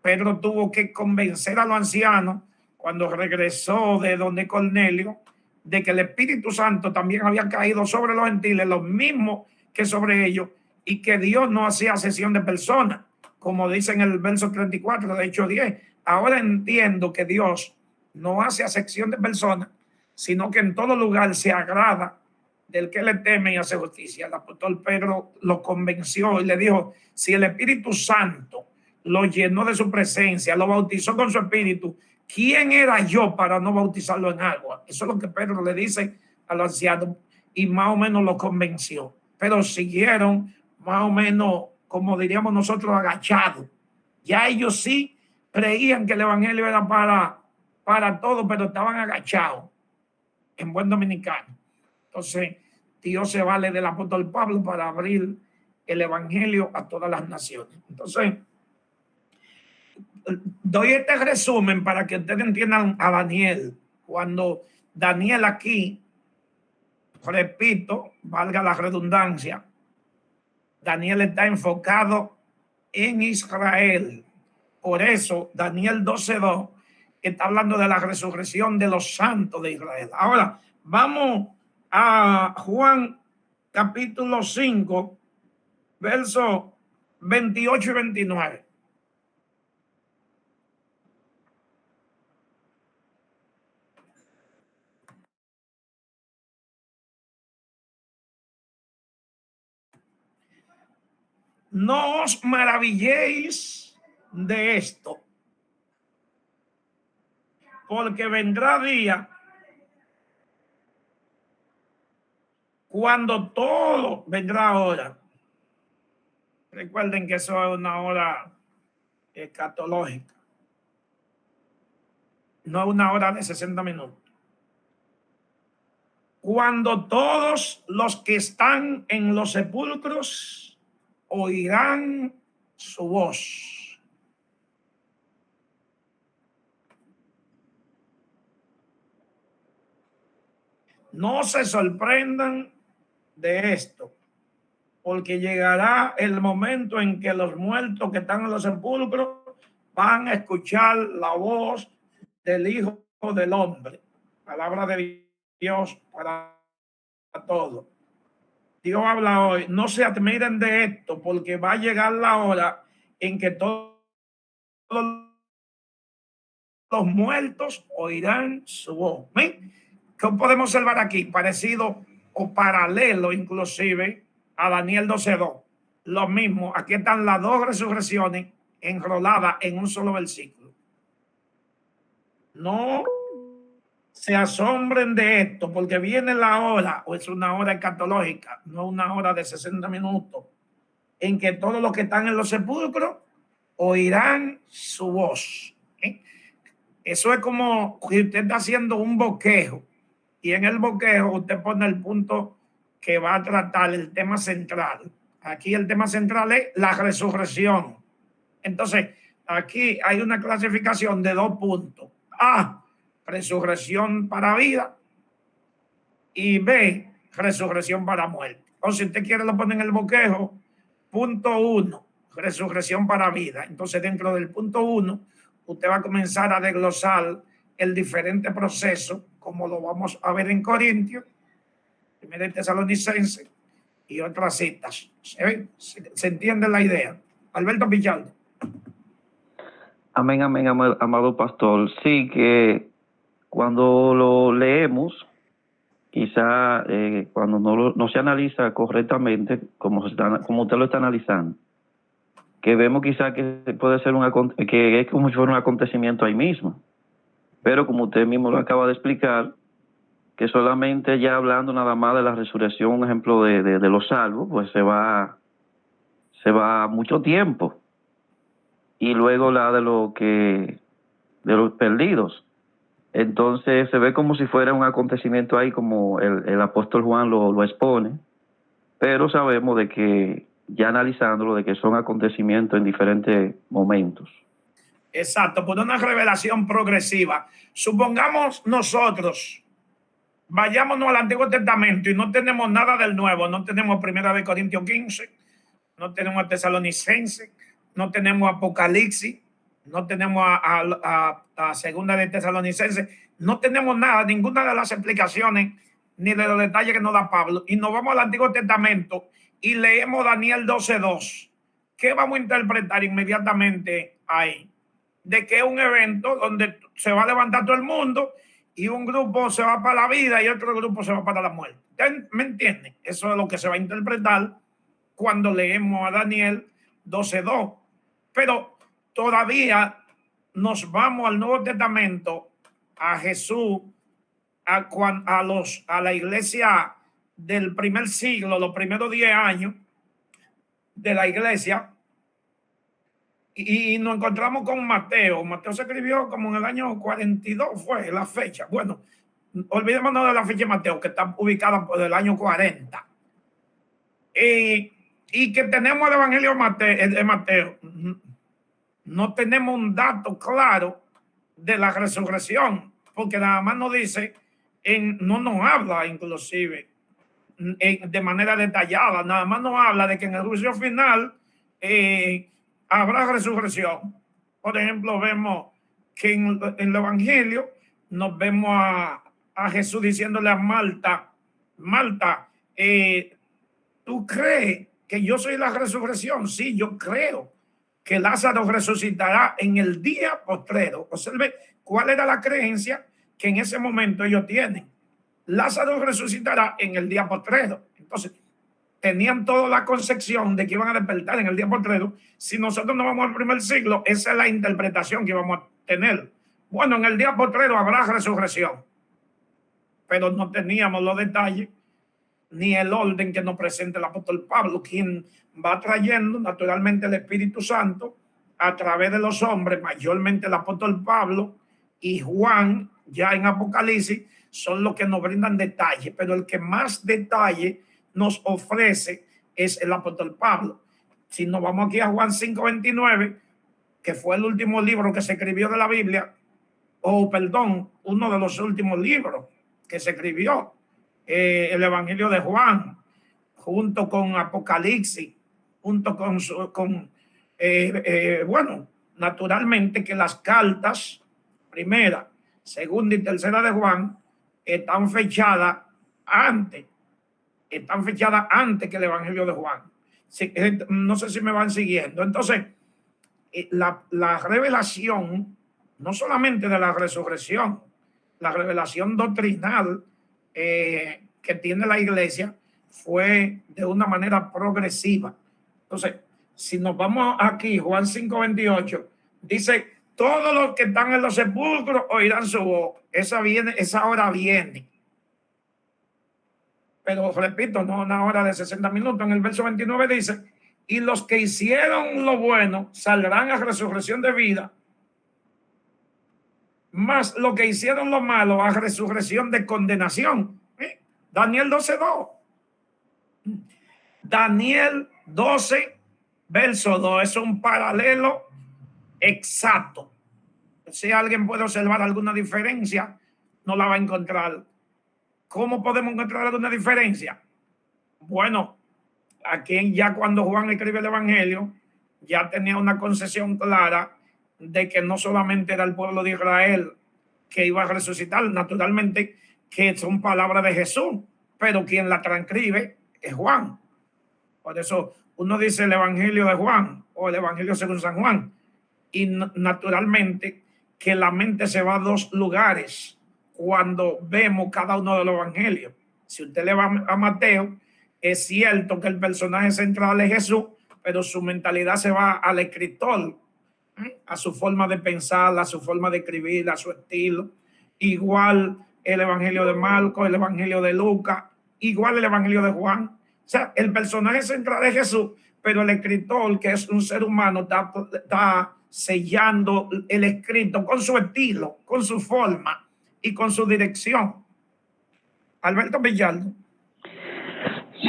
S1: Pedro tuvo que convencer a los ancianos cuando regresó de donde Cornelio de que el Espíritu Santo también había caído sobre los gentiles, los mismos que sobre ellos, y que Dios no hacía acepción de personas, como dice en el verso 34 de Hechos 10. Ahora entiendo que Dios no hace acepción de personas, sino que en todo lugar se agrada del que le teme y hace justicia. El apóstol Pedro lo convenció y le dijo, si el Espíritu Santo lo llenó de su presencia, lo bautizó con su espíritu, ¿quién era yo para no bautizarlo en agua? Eso es lo que Pedro le dice a los ancianos y más o menos lo convenció. Pero siguieron más o menos, como diríamos nosotros, agachados. Ya ellos sí creían que el evangelio era para todo, pero estaban agachados en buen dominicano. Entonces, Dios se vale del apóstol Pablo para abrir el evangelio a todas las naciones. Entonces, doy este resumen para que ustedes entiendan a Daniel. Cuando Daniel aquí, repito, valga la redundancia, Daniel está enfocado en Israel. Por eso, Daniel 12:2 está hablando de la resurrección de los santos de Israel. Ahora, vamos a Juan capítulo 5, versos 28 y 29. No os maravilléis de esto, porque vendrá día cuando todo vendrá ahora. Recuerden que eso es una hora escatológica, no es una hora de 60 minutos. Cuando todos los que están en los sepulcros oirán su voz. No se sorprendan de esto, porque llegará el momento en que los muertos que están en los sepulcros van a escuchar la voz del Hijo del Hombre. Palabra de Dios para todos. Dios habla hoy, no se admiren de esto, porque va a llegar la hora en que todos los muertos oirán su voz. ¿Ven? ¿Qué podemos observar aquí? Parecido o paralelo inclusive a Daniel 12:2. Lo mismo, aquí están las dos resurrecciones enroladas en un solo versículo. No se asombren de esto, porque viene la hora, o es una hora escatológica, no una hora de 60 minutos, en que todos los que están en los sepulcros oirán su voz. Eso es como si usted está haciendo un bosquejo y en el bosquejo usted pone el punto que va a tratar el tema central. Aquí el tema central es la resurrección. Entonces, aquí hay una clasificación de 2 puntos. A, resurrección para vida, y B, resurrección para muerte. O si usted quiere lo pone en el bosquejo, punto 1, resurrección para vida. Entonces dentro del punto 1 usted va a comenzar a desglosar el diferente proceso, como lo vamos a ver en Corintios, Primera Tesalonicenses y otras citas. ¿Se entiende la idea? Alberto Pichardo.
S4: Amén, amén, amado pastor. Sí, que cuando lo leemos, quizá cuando no se analiza correctamente, como usted lo está analizando, que vemos quizá que puede ser que es como si fuera un acontecimiento ahí mismo. Pero como usted mismo lo acaba de explicar, que solamente ya hablando nada más de la resurrección, un ejemplo de los salvos, pues se va mucho tiempo. Y luego la de los perdidos. Entonces se ve como si fuera un acontecimiento ahí, como el apóstol Juan lo expone, pero sabemos de que ya analizándolo, de que son acontecimientos en diferentes momentos.
S1: Exacto, por una revelación progresiva. Supongamos nosotros, vayámonos al Antiguo Testamento y no tenemos nada del Nuevo, no tenemos 1 Corintios 15, no tenemos Tesalonicenses, no tenemos Apocalipsis, no tenemos a Segunda de Tesalonicenses, no tenemos nada, ninguna de las explicaciones ni de los detalles que nos da Pablo, y nos vamos al Antiguo Testamento y leemos Daniel 12:2. ¿Qué vamos a interpretar inmediatamente ahí? De que es un evento donde se va a levantar todo el mundo y un grupo se va para la vida y otro grupo se va para la muerte. ¿Me entienden? Eso es lo que se va a interpretar cuando leemos a Daniel 12:2. Pero todavía nos vamos al Nuevo Testamento, a Jesús, a la iglesia del primer siglo, los primeros 10 años de la iglesia, y nos encontramos con Mateo. Mateo se escribió como en el año 42, fue la fecha. Bueno, olvidémonos de la fecha de Mateo, que está ubicada por el año 40. Y que tenemos el Evangelio de Mateo. No tenemos un dato claro de la resurrección, porque nada más nos dice, no nos habla inclusive de manera detallada, nada más nos habla de que en el juicio final habrá resurrección. Por ejemplo, vemos que en el Evangelio nos vemos a Jesús diciéndole a Marta, ¿tú crees que yo soy la resurrección? Sí, yo creo que Lázaro resucitará en el día postrero. Observe cuál era la creencia que en ese momento ellos tienen. Lázaro resucitará en el día postrero. Entonces, tenían toda la concepción de que iban a despertar en el día postrero. Si nosotros nos vamos al primer siglo, esa es la interpretación que vamos a tener. Bueno, en el día postrero habrá resurrección, pero no teníamos los detalles ni el orden que nos presenta el apóstol Pablo, quien va trayendo naturalmente el Espíritu Santo a través de los hombres, mayormente el apóstol Pablo y Juan, ya en Apocalipsis, son los que nos brindan detalles, pero el que más detalle nos ofrece es el apóstol Pablo. Si nos vamos aquí a Juan 5:29, que fue el último libro que se escribió de la Biblia, uno de los últimos libros que se escribió, el Evangelio de Juan, junto con Apocalipsis, junto bueno, naturalmente que las cartas primera, segunda y tercera de Juan están fechadas antes que el Evangelio de Juan. No sé si me van siguiendo. Entonces, la revelación, no solamente de la resurrección, la revelación doctrinal que tiene la iglesia fue de una manera progresiva. Entonces, si nos vamos aquí, Juan 5:28, dice, todos los que están en los sepulcros oirán su voz. Esa hora viene. Pero repito, no una hora de 60 minutos. En el verso 29 dice, y los que hicieron lo bueno saldrán a resurrección de vida, más los que hicieron lo malo a resurrección de condenación. Daniel 12:2. Daniel 12, verso 2, es un paralelo exacto. Si alguien puede observar alguna diferencia, no la va a encontrar. ¿Cómo podemos encontrar alguna diferencia? Bueno, aquí ya cuando Juan escribe el Evangelio, ya tenía una concesión clara de que no solamente era el pueblo de Israel que iba a resucitar, naturalmente que son palabras de Jesús, pero quien la transcribe es Juan. Por eso uno dice el Evangelio de Juan o el Evangelio según San Juan, y naturalmente que la mente se va a dos lugares cuando vemos cada uno de los evangelios. Si usted le va a Mateo, es cierto que el personaje central es Jesús, pero su mentalidad se va al escritor, a su forma de pensar, a su forma de escribir, a su estilo. Igual el evangelio de Marcos, el evangelio de Lucas, igual el evangelio de Juan. O sea, el personaje central es Jesús, pero el escritor, que es un ser humano, está sellando el escrito con su estilo, con su forma y con su dirección. Alberto Villaldo.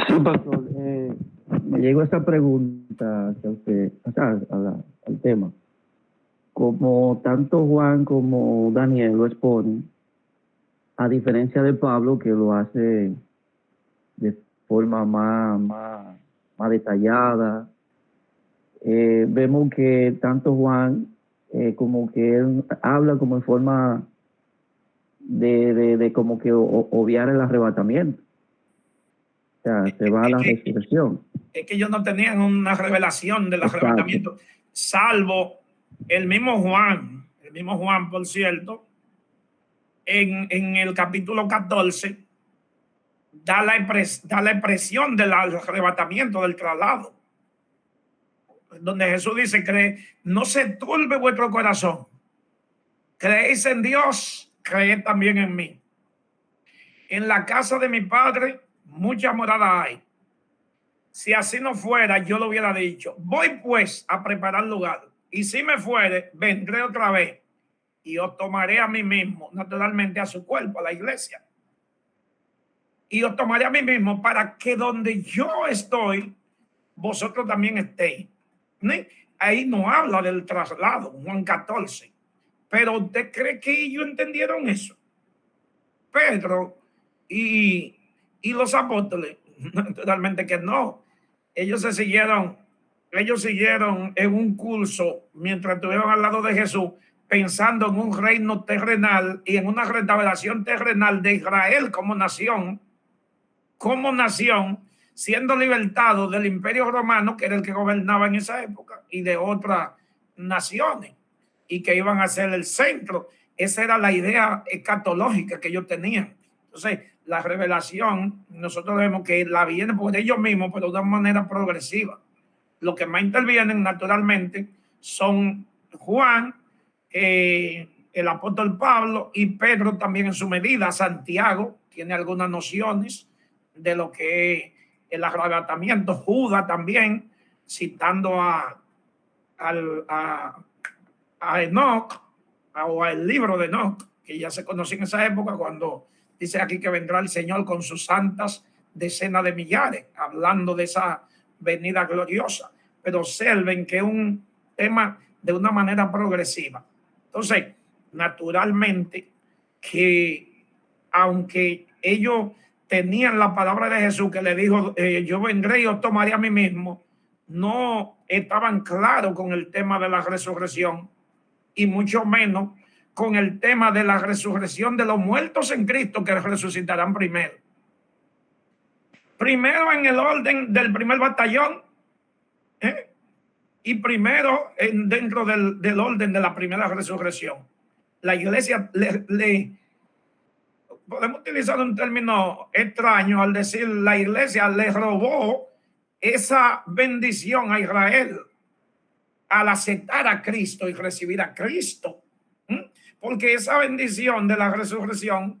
S4: Sí, pastor. me llegó esta pregunta hacia usted, al tema. Como tanto Juan como Daniel lo exponen, a diferencia de Pablo, que lo hace de forma más detallada, vemos que tanto Juan como que él habla como en forma de como que obviar el arrebatamiento. O sea, se va a la resurrección.
S1: Es que ellos no tenían una revelación del arrebatamiento, salvo el mismo Juan, por cierto, en el capítulo 14, da la expresión del arrebatamiento, del traslado, donde Jesús dice: no se turbe vuestro corazón, creéis en Dios, creed también en mí. En la casa de mi Padre muchas moradas hay. Si así no fuera, yo lo hubiera dicho. Voy pues a preparar lugar, y si me fuere, vendré otra vez y os tomaré a mí mismo, naturalmente a su cuerpo, a la iglesia. Y os tomaré a mí mismo, para que donde yo estoy, vosotros también estéis. Ahí no habla del traslado, Juan 14. Pero ¿usted cree que ellos entendieron eso? Pedro y los apóstoles, naturalmente que no. Ellos siguieron en un curso mientras estuvieron al lado de Jesús, pensando en un reino terrenal y en una restauración terrenal de Israel como nación, siendo libertado del Imperio Romano, que era el que gobernaba en esa época, y de otras naciones, y que iban a ser el centro. Esa era la idea escatológica que ellos tenían. Entonces, la revelación, nosotros vemos que la viene por ellos mismos, pero de una manera progresiva. Los que más intervienen, naturalmente, son Juan, el apóstol Pablo, y Pedro también en su medida. Santiago tiene algunas nociones de lo que es el arrebatamiento. Judas también, citando a Enoch, o al libro de Enoch, que ya se conoció en esa época, cuando dice aquí que vendrá el Señor con sus santas decenas de millares, hablando de esa venida gloriosa. Pero observen que es un tema de una manera progresiva. Entonces, naturalmente que aunque ellos tenían la palabra de Jesús que le dijo, yo vendré y os tomaré a mí mismo, no estaban claros con el tema de la resurrección, y mucho menos con el tema de la resurrección de los muertos en Cristo, que resucitarán primero. Primero en el orden del primer batallón, y primero dentro del orden de la primera resurrección. La iglesia podemos utilizar un término extraño al decir la iglesia le robó esa bendición a Israel al aceptar a Cristo y recibir a Cristo. Porque esa bendición de la resurrección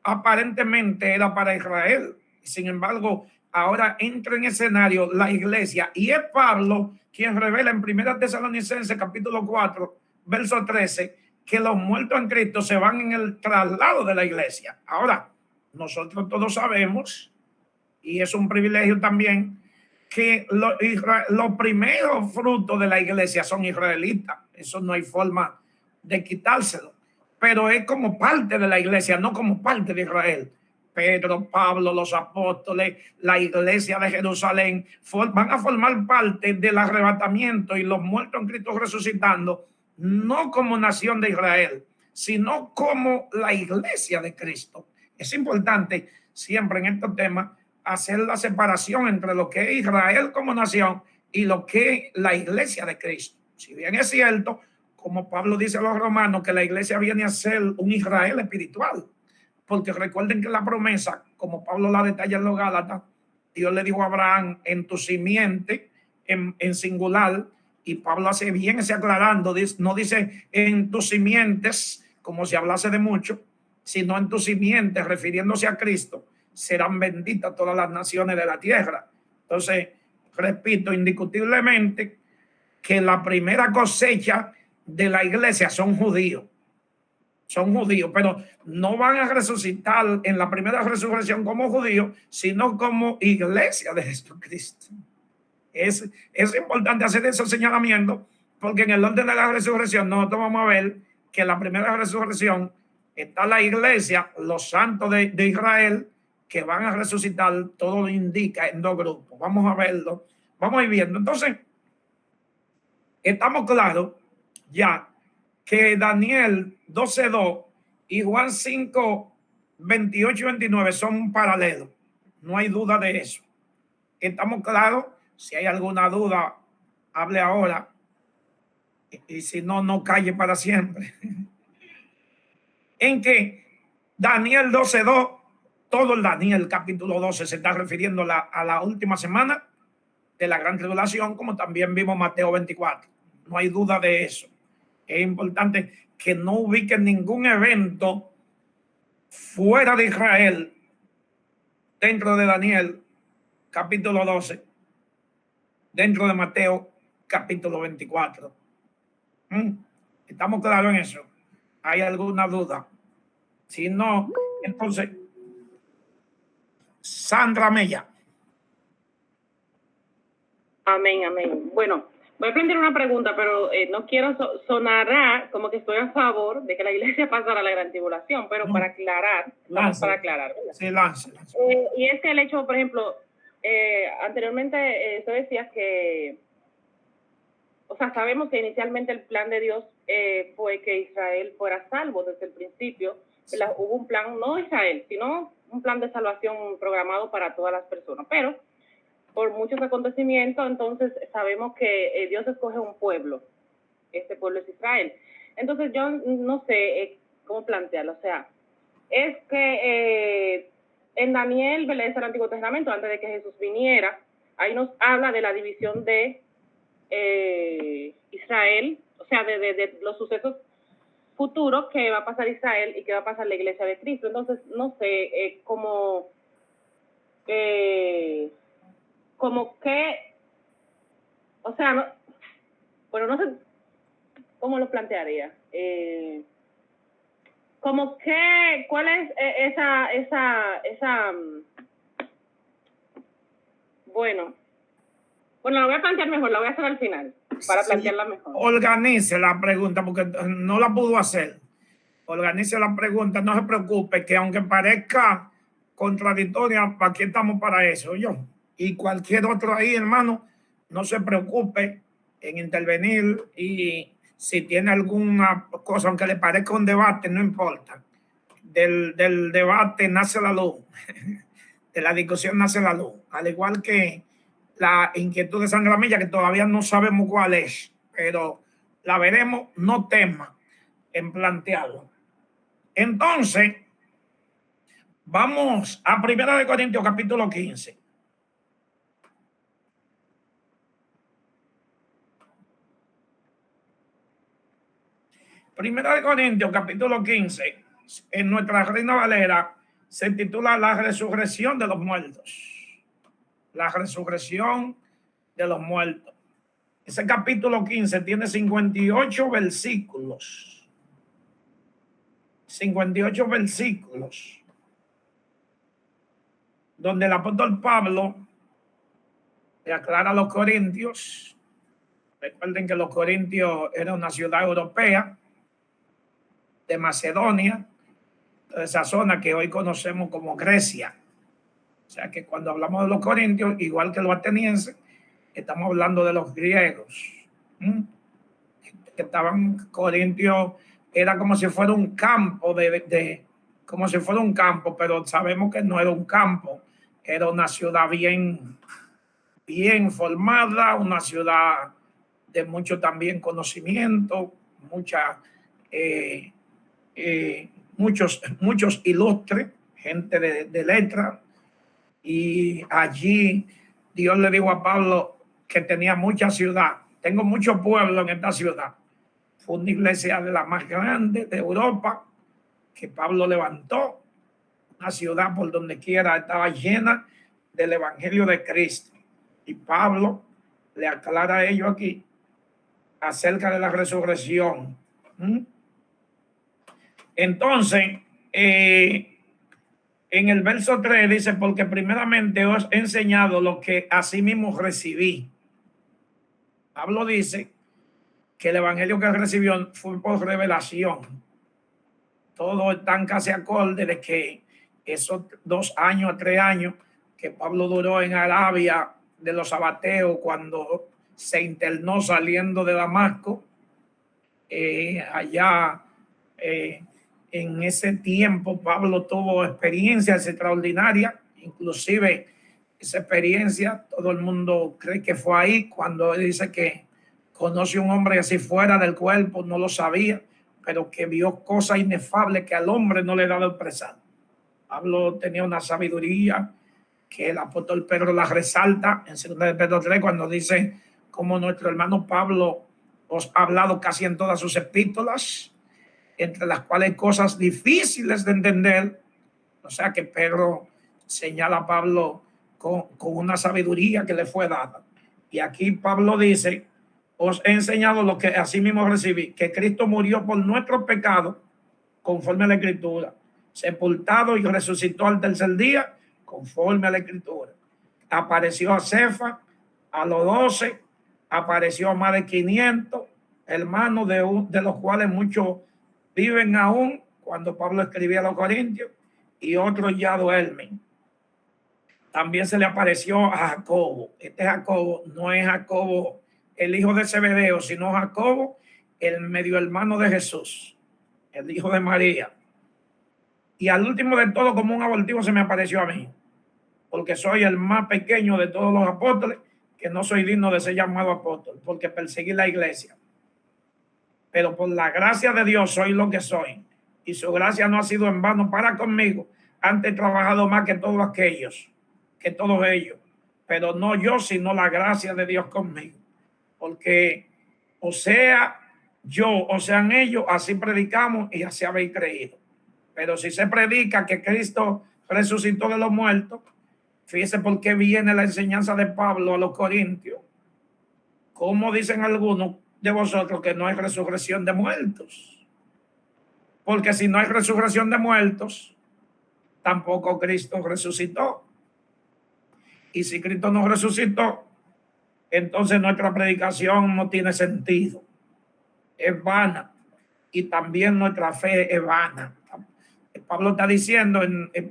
S1: aparentemente era para Israel. Sin embargo, ahora entra en escenario la iglesia, y es Pablo quien revela en 1 Tesalonicenses capítulo 4, verso 13, que los muertos en Cristo se van en el traslado de la iglesia. Ahora, nosotros todos sabemos, y es un privilegio también, que los primeros frutos de la iglesia son israelitas. Eso no hay forma de quitárselo, pero es como parte de la iglesia, no como parte de Israel. Pedro, Pablo, los apóstoles, la iglesia de Jerusalén van a formar parte del arrebatamiento, y los muertos en Cristo resucitando, no como nación de Israel, sino como la iglesia de Cristo. Es importante siempre en estos temas hacer la separación entre lo que es Israel como nación y lo que es la iglesia de Cristo. Si bien es cierto, como Pablo dice a los romanos, que la iglesia viene a ser un Israel espiritual, porque recuerden que la promesa, como Pablo la detalla en los Gálatas, Dios le dijo a Abraham, en tu simiente, en singular, y Pablo hace bien ese aclarando, no dice en tus simientes, como si hablase de mucho, sino en tus simientes, refiriéndose a Cristo, serán benditas todas las naciones de la tierra. Entonces, repito, indiscutiblemente que la primera cosecha de la iglesia son judíos, pero no van a resucitar en la primera resurrección como judíos, sino como iglesia de Jesucristo. Es importante hacer ese señalamiento, porque en el orden de la resurrección nosotros vamos a ver que en la primera resurrección está la iglesia, los santos de Israel, que van a resucitar, todo lo indica en dos grupos. Vamos a verlo, vamos a ir viendo. Entonces, estamos claros ya que Daniel 12:2 y Juan 5:28 y 29 son paralelos. No hay duda de eso. Estamos claros. Si hay alguna duda, hable ahora. Y si no, no calle para siempre. En que Daniel 12:2, todo el Daniel capítulo 12 se está refiriendo a la última semana de la gran tribulación, como también vimos Mateo 24. No hay duda de eso. Es importante que no ubiquen ningún evento fuera de Israel dentro de Daniel capítulo 12, dentro de Mateo capítulo 24. ¿Estamos claros en eso? ¿Hay alguna duda? Si no, entonces, Sandra Mella.
S3: Amén, amén. Bueno, voy a plantear una pregunta, pero no quiero sonará como que estoy a favor de que la iglesia pasara a la gran tribulación, pero para aclarar, para aclarar.
S1: Sí, lance.
S3: Y es que el hecho, por ejemplo, anteriormente tú decías que, o sea, sabemos que inicialmente el plan de Dios fue que Israel fuera salvo desde el principio. Hubo un plan, no Israel, sino un plan de salvación programado para todas las personas, pero por muchos acontecimientos, entonces sabemos que Dios escoge un pueblo. Este pueblo es Israel. Entonces yo no sé cómo plantearlo. O sea, es que en Daniel, ¿verdad? Es el Antiguo Testamento, antes de que Jesús viniera, ahí nos habla de la división de Israel, o sea, de los sucesos futuros que va a pasar Israel y que va a pasar la Iglesia de Cristo. Entonces, no sé, como que, o sea, no, bueno, no sé cómo lo plantearía. Como que, ¿cuál es esa bueno, la voy a plantear mejor, la voy a hacer al final, para plantearla mejor.
S1: Organice la pregunta, porque no la pudo hacer. Organice la pregunta, no se preocupe, que aunque parezca contradictoria, aquí estamos para eso, yo. Y cualquier otro ahí, hermano, no se preocupe en intervenir, y si tiene alguna cosa, aunque le parezca un debate, no importa. Del debate nace la luz, de la discusión nace la luz, al igual que la inquietud de Sandra Mella, que todavía no sabemos cuál es, pero la veremos, no tema en plantearlo. Entonces, vamos a 1 Corintios capítulo 15. Primera de Corintios capítulo 15, en nuestra Reina Valera, se titula La resurrección de los muertos. La resurrección de los muertos. Ese capítulo 15 tiene 58 versículos. 58 versículos. Donde el apóstol Pablo le aclara a los corintios. Recuerden que los corintios era una ciudad europea de Macedonia, de esa zona que hoy conocemos como Grecia. O sea que cuando hablamos de los corintios, igual que los atenienses, estamos hablando de los griegos. Que estaban Corintios, era como si fuera un campo como si fuera un campo, pero sabemos que no era un campo, era una ciudad bien formada, una ciudad de mucho también conocimiento, muchos ilustres, gente de letra. Y allí Dios le dijo a Pablo que tenía mucha ciudad. Tengo mucho pueblo en esta ciudad. Fue una iglesia de las más grandes de Europa que Pablo levantó. Una ciudad por donde quiera estaba llena del evangelio de Cristo. Y Pablo le aclara a ellos aquí acerca de la resurrección. Entonces, en el verso 3 dice, porque primeramente os he enseñado lo que asimismo recibí. Pablo dice que el evangelio que recibió fue por revelación. Todos están casi acorde de que esos 2 años, 3 años que Pablo duró en Arabia de los sabateos, cuando se internó saliendo de Damasco, allá en ese tiempo Pablo tuvo experiencias extraordinarias, inclusive esa experiencia todo el mundo cree que fue ahí cuando él dice que conoce un hombre así fuera del cuerpo, no lo sabía, pero que vio cosas inefables que al hombre no le daba expresar. Pablo tenía una sabiduría que el apóstol Pedro la resalta en 2 de Pedro 3 cuando dice como nuestro hermano Pablo os ha hablado casi en todas sus epístolas, entre las cuales hay cosas difíciles de entender. O sea que Pedro señala a Pablo con una sabiduría que le fue dada. Y aquí Pablo dice, os he enseñado lo que así mismo recibí, que Cristo murió por nuestros pecados, conforme a la Escritura, sepultado y resucitó al tercer día, conforme a la Escritura. Apareció a Cefa, a los 12, apareció a más de 500 hermanos, de los cuales muchos viven aún cuando Pablo escribía a los Corintios y otros ya duermen. También se le apareció a Jacobo. Este Jacobo no es Jacobo el hijo de Zebedeo, sino Jacobo, el medio hermano de Jesús, el hijo de María. Y al último de todo, como un abortivo, se me apareció a mí, porque soy el más pequeño de todos los apóstoles, que no soy digno de ser llamado apóstol, porque perseguí la iglesia. Pero por la gracia de Dios soy lo que soy, y su gracia no ha sido en vano para conmigo. Antes he trabajado más que todos aquellos, que todos ellos, pero no yo, sino la gracia de Dios conmigo. Porque o sea yo o sean ellos, así predicamos y así habéis creído. Pero si se predica que Cristo resucitó de los muertos, fíjese por qué viene la enseñanza de Pablo a los Corintios. Como dicen algunos de vosotros que no hay resurrección de muertos. Porque si no hay resurrección de muertos, tampoco Cristo resucitó. Y si Cristo no resucitó, entonces nuestra predicación no tiene sentido. Es vana. Y también nuestra fe es vana. Pablo está diciendo,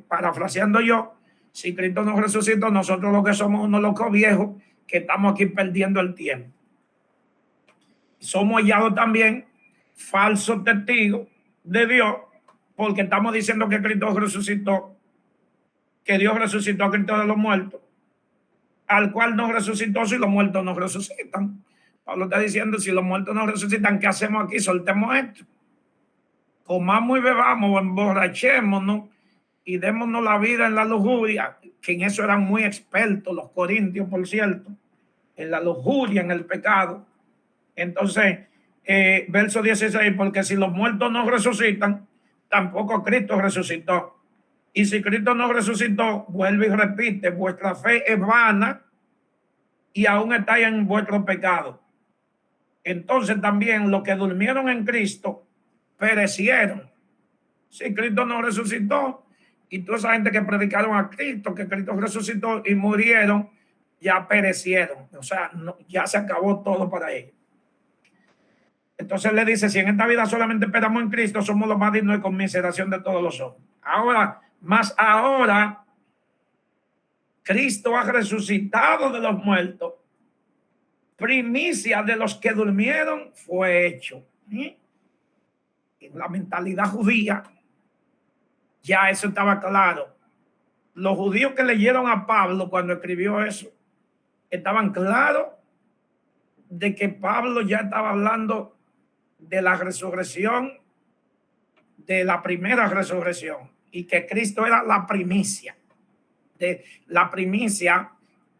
S1: parafraseando yo, si Cristo no resucitó, nosotros lo que somos unos locos viejos que estamos aquí perdiendo el tiempo. Somos hallados también falsos testigos de Dios, porque estamos diciendo que Cristo resucitó, que Dios resucitó a Cristo de los muertos, al cual no resucitó si los muertos no resucitan. Pablo está diciendo, si los muertos no resucitan, ¿qué hacemos aquí? Soltemos esto. Comamos y bebamos, emborrachémonos y démonos la vida en la lujuria, que en eso eran muy expertos los corintios, por cierto, en la lujuria, en el pecado. Entonces, verso 16, porque si los muertos no resucitan, tampoco Cristo resucitó. Y si Cristo no resucitó, vuelve y repite, vuestra fe es vana y aún estáis en vuestro pecado. Entonces también los que durmieron en Cristo perecieron. Si Cristo no resucitó, y toda esa gente que predicaron a Cristo, que Cristo resucitó y murieron, ya perecieron. O sea, ya se acabó todo para ellos. Entonces le dice, si en esta vida solamente esperamos en Cristo, somos los más dignos de conmiseración de todos los hombres. Ahora, Cristo ha resucitado de los muertos. Primicia de los que durmieron fue hecho. En la mentalidad judía, ya eso estaba claro. Los judíos que leyeron a Pablo cuando escribió eso, estaban claros de que Pablo ya estaba hablando de la resurrección, de la primera resurrección, y que Cristo era la primicia. De la primicia,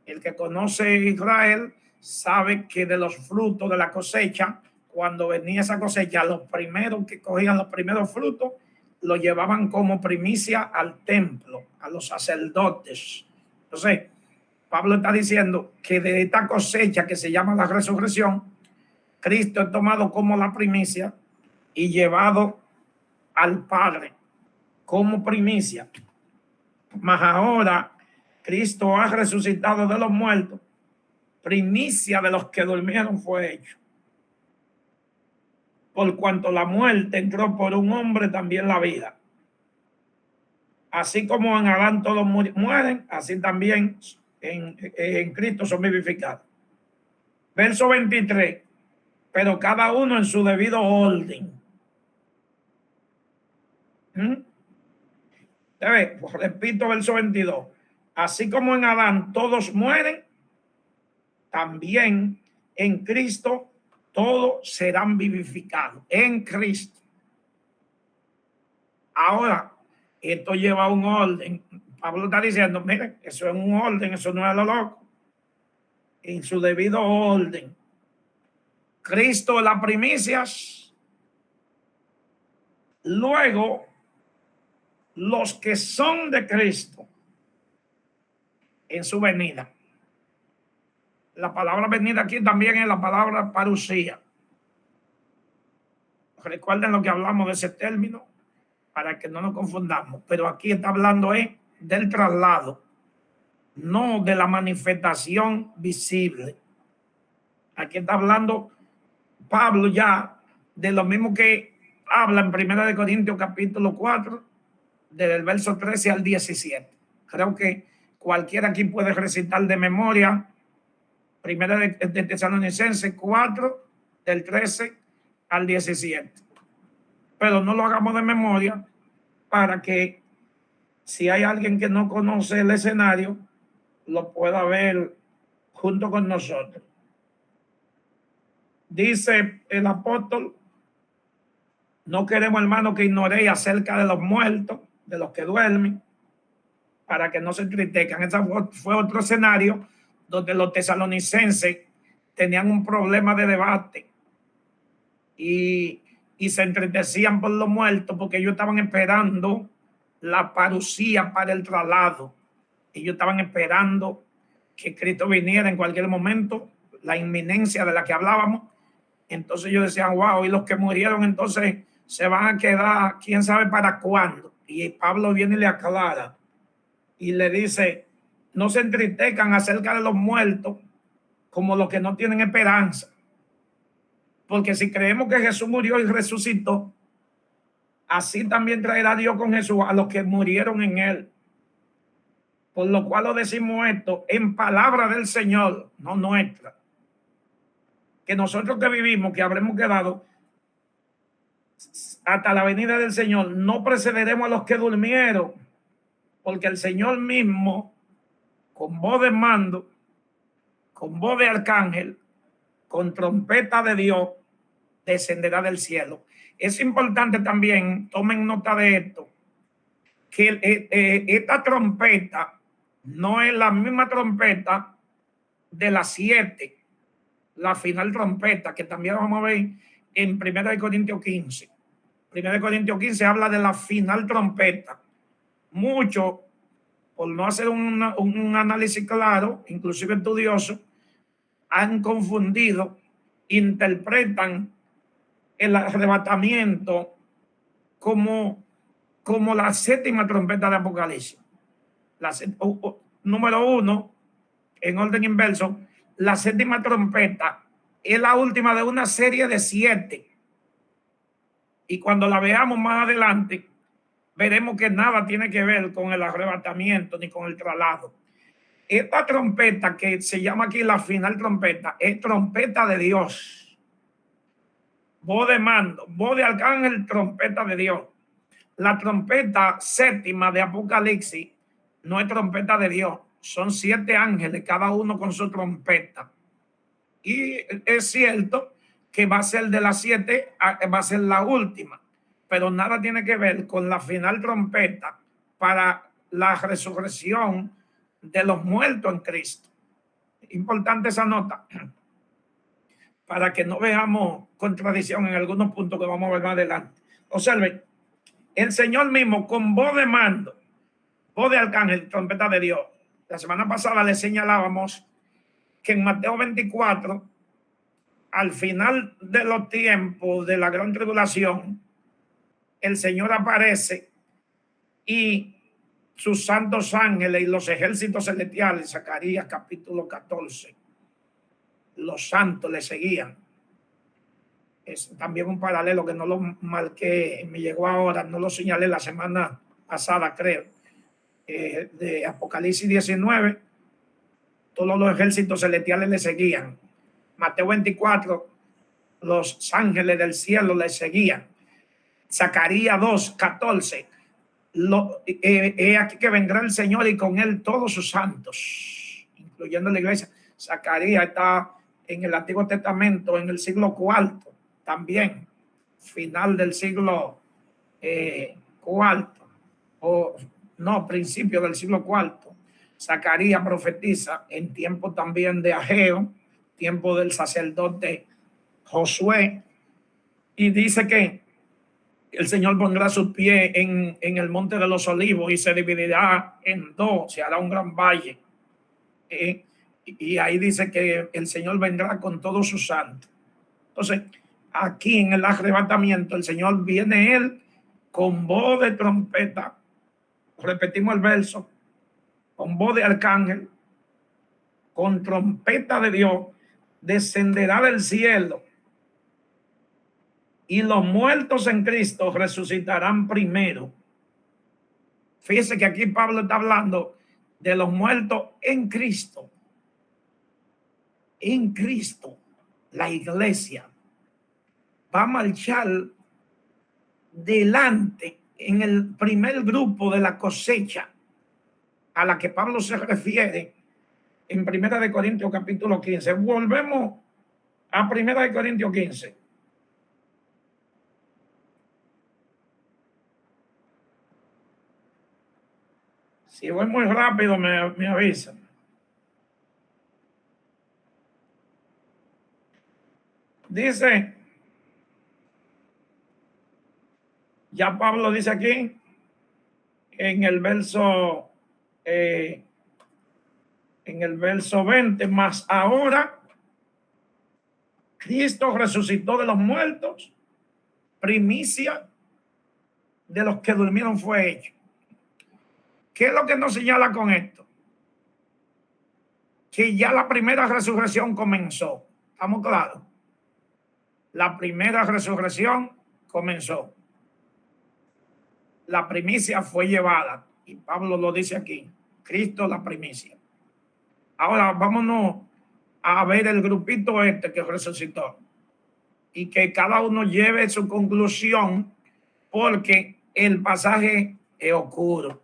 S1: el que conoce Israel sabe que de los frutos de la cosecha, cuando venía esa cosecha, los primeros que cogían los primeros frutos, lo llevaban como primicia al templo, a los sacerdotes. Entonces, Pablo está diciendo que de esta cosecha que se llama la resurrección, Cristo es tomado como la primicia y llevado al Padre como primicia. Mas ahora Cristo ha resucitado de los muertos, primicia de los que durmieron fue hecho. Por cuanto la muerte entró por un hombre, también la vida. Así como en Adán todos mueren, así también en Cristo son vivificados. Verso 23. Pero cada uno en su debido orden. Pues repito, verso 22. Así como en Adán todos mueren, también en Cristo todos serán vivificados. En Cristo. Ahora, esto lleva un orden. Pablo está diciendo, miren, eso es un orden, eso no es lo loco. En su debido orden. Cristo las primicias. Luego, los que son de Cristo en su venida. La palabra venida aquí también es la palabra parusía. Recuerden lo que hablamos de ese término para que no nos confundamos. Pero aquí está hablando del traslado, no de la manifestación visible. Aquí está hablando Pablo ya de lo mismo que habla en 1 Corintios capítulo 4, del verso 13 al 17. Creo que cualquiera aquí puede recitar de memoria 1 de Tesalonicenses 4, del 13 al 17. Pero no lo hagamos de memoria para que si hay alguien que no conoce el escenario, lo pueda ver junto con nosotros. Dice el apóstol, no queremos, hermano, que ignoréis acerca de los muertos, de los que duermen, para que no se entristezcan. Ese fue otro escenario donde los tesalonicenses tenían un problema de debate y se entristecían por los muertos porque ellos estaban esperando la parusía para el traslado. Ellos estaban esperando que Cristo viniera en cualquier momento, la inminencia de la que hablábamos. Entonces ellos decían, wow, y los que murieron entonces se van a quedar, quién sabe para cuándo. Y Pablo viene y le aclara y le dice, no se entristezcan acerca de los muertos como los que no tienen esperanza. Porque si creemos que Jesús murió y resucitó, así también traerá Dios con Jesús a los que murieron en él. Por lo cual lo decimos esto en palabra del Señor, no nuestra. Que nosotros que vivimos, que habremos quedado hasta la venida del Señor, no precederemos a los que durmieron, porque el Señor mismo, con voz de mando, con voz de arcángel, con trompeta de Dios, descenderá del cielo. Es importante también, tomen nota de esto, que esta trompeta no es la misma trompeta de las 7, la final trompeta, que también vamos a ver en 1 Corintios 15. 1 Corintios 15 habla de la final trompeta. Muchos, por no hacer un análisis claro, inclusive estudioso, han confundido, interpretan el arrebatamiento como la 7ª trompeta de Apocalipsis. Número 1, en orden inverso, la 7ª trompeta es la última de una serie de 7. Y cuando la veamos más adelante, veremos que nada tiene que ver con el arrebatamiento ni con el traslado. Esta trompeta que se llama aquí la final trompeta es trompeta de Dios. Voz de mando, voz de arcángel, trompeta de Dios. La trompeta 7ª de Apocalipsis no es trompeta de Dios. Son 7 ángeles, cada uno con su trompeta. Y es cierto que va a ser de las 7, va a ser la última, pero nada tiene que ver con la final trompeta para la resurrección de los muertos en Cristo. Importante esa nota, para que no veamos contradicción en algunos puntos que vamos a ver más adelante. Observen, el Señor mismo con voz de mando, voz de arcángel, trompeta de Dios. La semana pasada le señalábamos que en Mateo 24, al final de los tiempos de la gran tribulación, el Señor aparece y sus santos ángeles y los ejércitos celestiales, Zacarías capítulo 14, los santos le seguían. Es también un paralelo que no lo marqué, me llegó ahora, no lo señalé la semana pasada, creo, de Apocalipsis 19, todos los ejércitos celestiales le seguían. Mateo 24, los ángeles del cielo le seguían. Zacarías 2, 14, he aquí que vendrá el Señor y con él todos sus santos, incluyendo la iglesia. Zacarías está en el Antiguo Testamento en el siglo IV, también final del siglo IV, o no, principio del siglo IV. Zacarías profetiza en tiempo también de Ageo, tiempo del sacerdote Josué, y dice que el Señor pondrá su pie en el monte de los olivos y se dividirá en dos, se hará un gran valle. Y ahí dice que el Señor vendrá con todos sus santos. Entonces, aquí en el arrebatamiento, el Señor viene él con voz de trompeta. Repetimos el verso: con voz de arcángel, con trompeta de Dios, descenderá del cielo. Y los muertos en Cristo resucitarán primero. Fíjese que aquí Pablo está hablando de los muertos en Cristo. En Cristo, la iglesia va a marchar delante en el primer grupo de la cosecha a la que Pablo se refiere en 1 de Corintios capítulo 15. Volvemos a 1 de Corintios 15. Si voy muy rápido, me avisan. Dice, ya Pablo dice aquí, en el verso 20, más ahora Cristo resucitó de los muertos, primicia de los que durmieron fue hecho. ¿Qué es lo que nos señala con esto? Que ya la primera resurrección comenzó. ¿Estamos claros? La primera resurrección comenzó. La primicia fue llevada. Y Pablo lo dice aquí. Cristo la primicia. Ahora vámonos a ver el grupito este que resucitó. Y que cada uno lleve su conclusión, porque el pasaje es oscuro.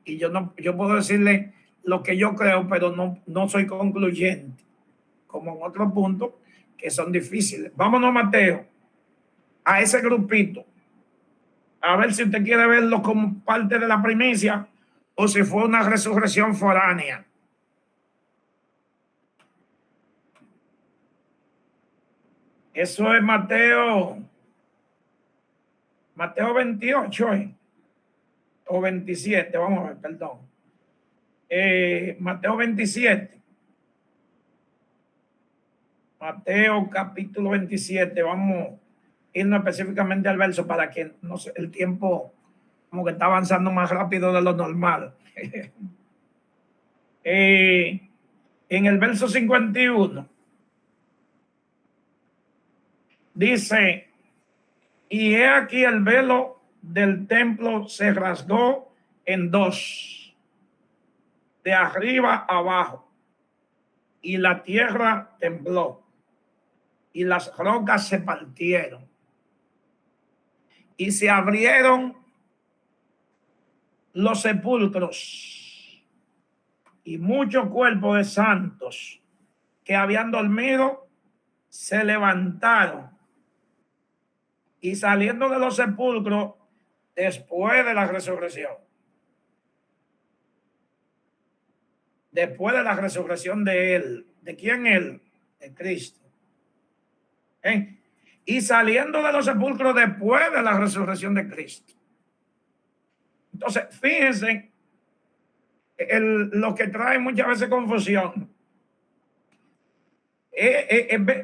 S1: Y yo puedo decirle lo que yo creo, pero no soy concluyente, como en otros puntos que son difíciles. Vámonos, Mateo, a ese grupito, a ver si usted quiere verlo como parte de la primicia o si fue una resurrección foránea. Eso es Mateo 28, o 27, vamos a ver, perdón. Mateo 27. Mateo capítulo 27, vamos a irnos específicamente al verso para que no sé, el tiempo como que está avanzando más rápido de lo normal. En el verso 51 dice, y he aquí el velo del templo se rasgó en dos, de arriba a abajo, y la tierra tembló, y las rocas se partieron, y se abrieron los sepulcros, y muchos cuerpos de santos que habían dormido se levantaron, y saliendo de los sepulcros después de la resurrección. Después de la resurrección de él. ¿De quién él? De Cristo. Y saliendo de los sepulcros después de la resurrección de Cristo. Entonces, fíjense lo que trae muchas veces confusión.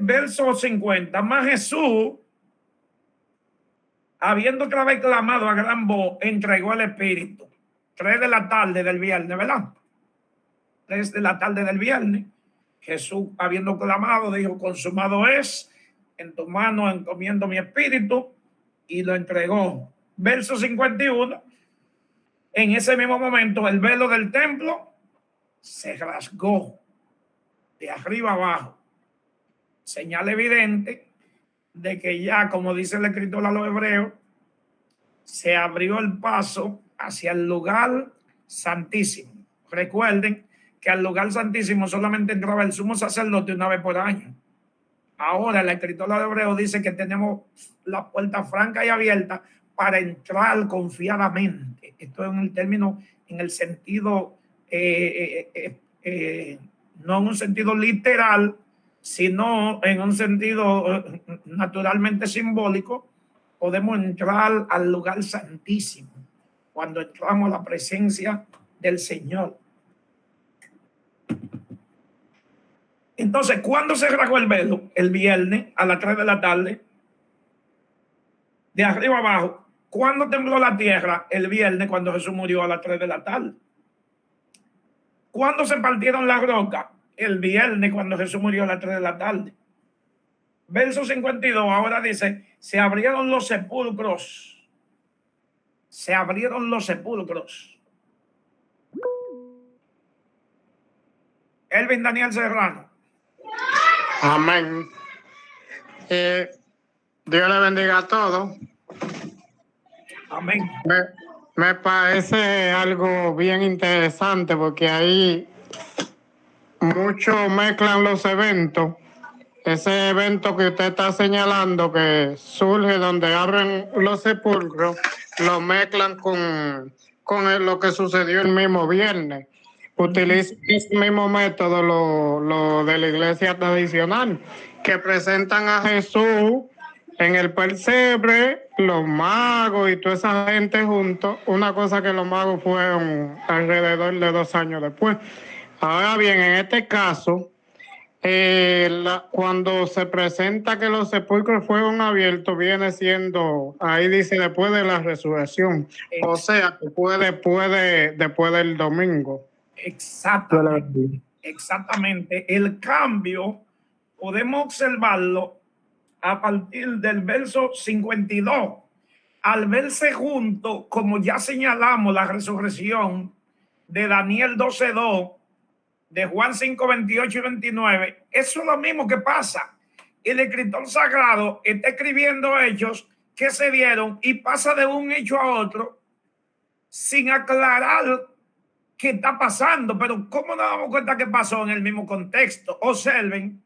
S1: Verso 50. Más Jesús, habiendo otra vez clamado a gran voz, entregó el Espíritu. 3 de la tarde del viernes, ¿verdad? 3 de la tarde del viernes. Jesús, habiendo clamado, dijo, consumado es, en tu mano encomiendo mi espíritu, y lo entregó. Verso 51, en ese mismo momento el velo del templo se rasgó de arriba abajo, señal evidente de que ya, como dice el escritor a los hebreos, se abrió el paso hacia el lugar santísimo. Recuerden que al lugar santísimo solamente entraba el sumo sacerdote una vez por año. Ahora la escritora de Hebreos dice que tenemos la puerta franca y abierta para entrar confiadamente. Esto es un término en el sentido, no en un sentido literal, sino en un sentido naturalmente simbólico. Podemos entrar al lugar santísimo cuando entramos a la presencia del Señor. Entonces, ¿cuándo se rasgó el velo? El viernes a las 3 de la tarde, de arriba abajo. ¿Cuándo tembló la tierra? El viernes, cuando Jesús murió a las 3 de la tarde. ¿Cuándo se partieron las rocas? El viernes, cuando Jesús murió a las 3 de la tarde. Verso 52 ahora dice, se abrieron los sepulcros. Se abrieron los sepulcros. Elvin Daniel Serrano.
S6: Amén. Dios le bendiga a todos.
S1: Amén.
S6: Me parece algo bien interesante porque ahí muchos mezclan los eventos. Ese evento que usted está señalando que surge donde abren los sepulcros, lo mezclan con lo que sucedió el mismo viernes. Utiliza el mismo método lo de la iglesia tradicional, que presentan a Jesús en el pesebre, los magos y toda esa gente juntos. Una cosa que los magos fueron alrededor de 2 años después. Ahora bien, en este caso, cuando se presenta que los sepulcros fueron abiertos, viene siendo, ahí dice después de la resurrección, o sea, después del domingo.
S1: Exactamente. Exactamente. El cambio podemos observarlo a partir del verso 52. Al verse junto, como ya señalamos, la resurrección de Daniel 12:2, de Juan 5:28 y 29, eso es lo mismo que pasa. El escritor sagrado está escribiendo hechos que se dieron y pasa de un hecho a otro sin aclarar qué está pasando. Pero ¿cómo nos damos cuenta que pasó en el mismo contexto? Observen,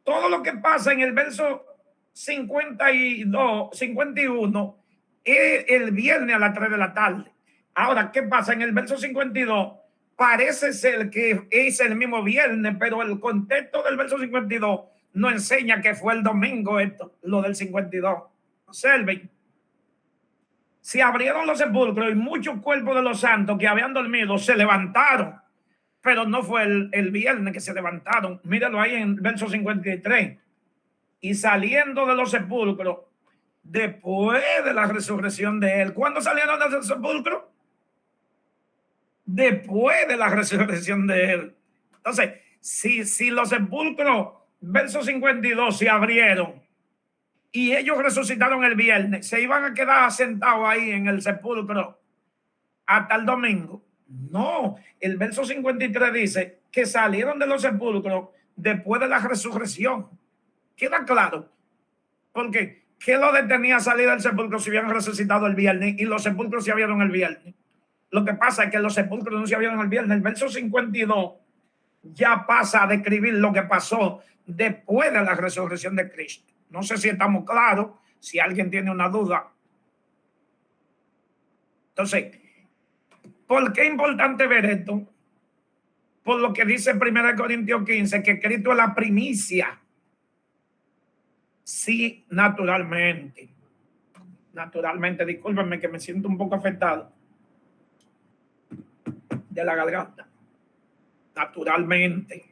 S1: todo lo que pasa en el verso 51 es el viernes a las 3 de la tarde. Ahora, ¿qué pasa en el verso 52? Parece ser que es el mismo viernes, pero el contexto del verso 52 no enseña que fue el domingo esto, lo del 52. Observen. Se abrieron los sepulcros y muchos cuerpos de los santos que habían dormido se levantaron, pero no fue el viernes que se levantaron. Míralo ahí en el verso 53. Y saliendo de los sepulcros, después de la resurrección de él. ¿Cuándo salieron de los sepulcros? Después de la resurrección de él. Entonces, si los sepulcros, verso 52, se abrieron y ellos resucitaron el viernes, ¿se iban a quedar sentados ahí en el sepulcro hasta el domingo? No, el verso 53 dice que salieron de los sepulcros después de la resurrección. ¿Queda claro? Porque ¿qué lo detenía a salir del sepulcro si habían resucitado el viernes y los sepulcros se abrieron el viernes? Lo que pasa es que los sepulcros no se abrieron el viernes. El verso 52 ya pasa a describir lo que pasó después de la resurrección de Cristo. No sé si estamos claros, si alguien tiene una duda. Entonces, ¿por qué es importante ver esto? Por lo que dice 1 Corintios 15, que Cristo es la primicia. Sí, naturalmente. Naturalmente, discúlpenme que me siento un poco afectado de la garganta. Naturalmente.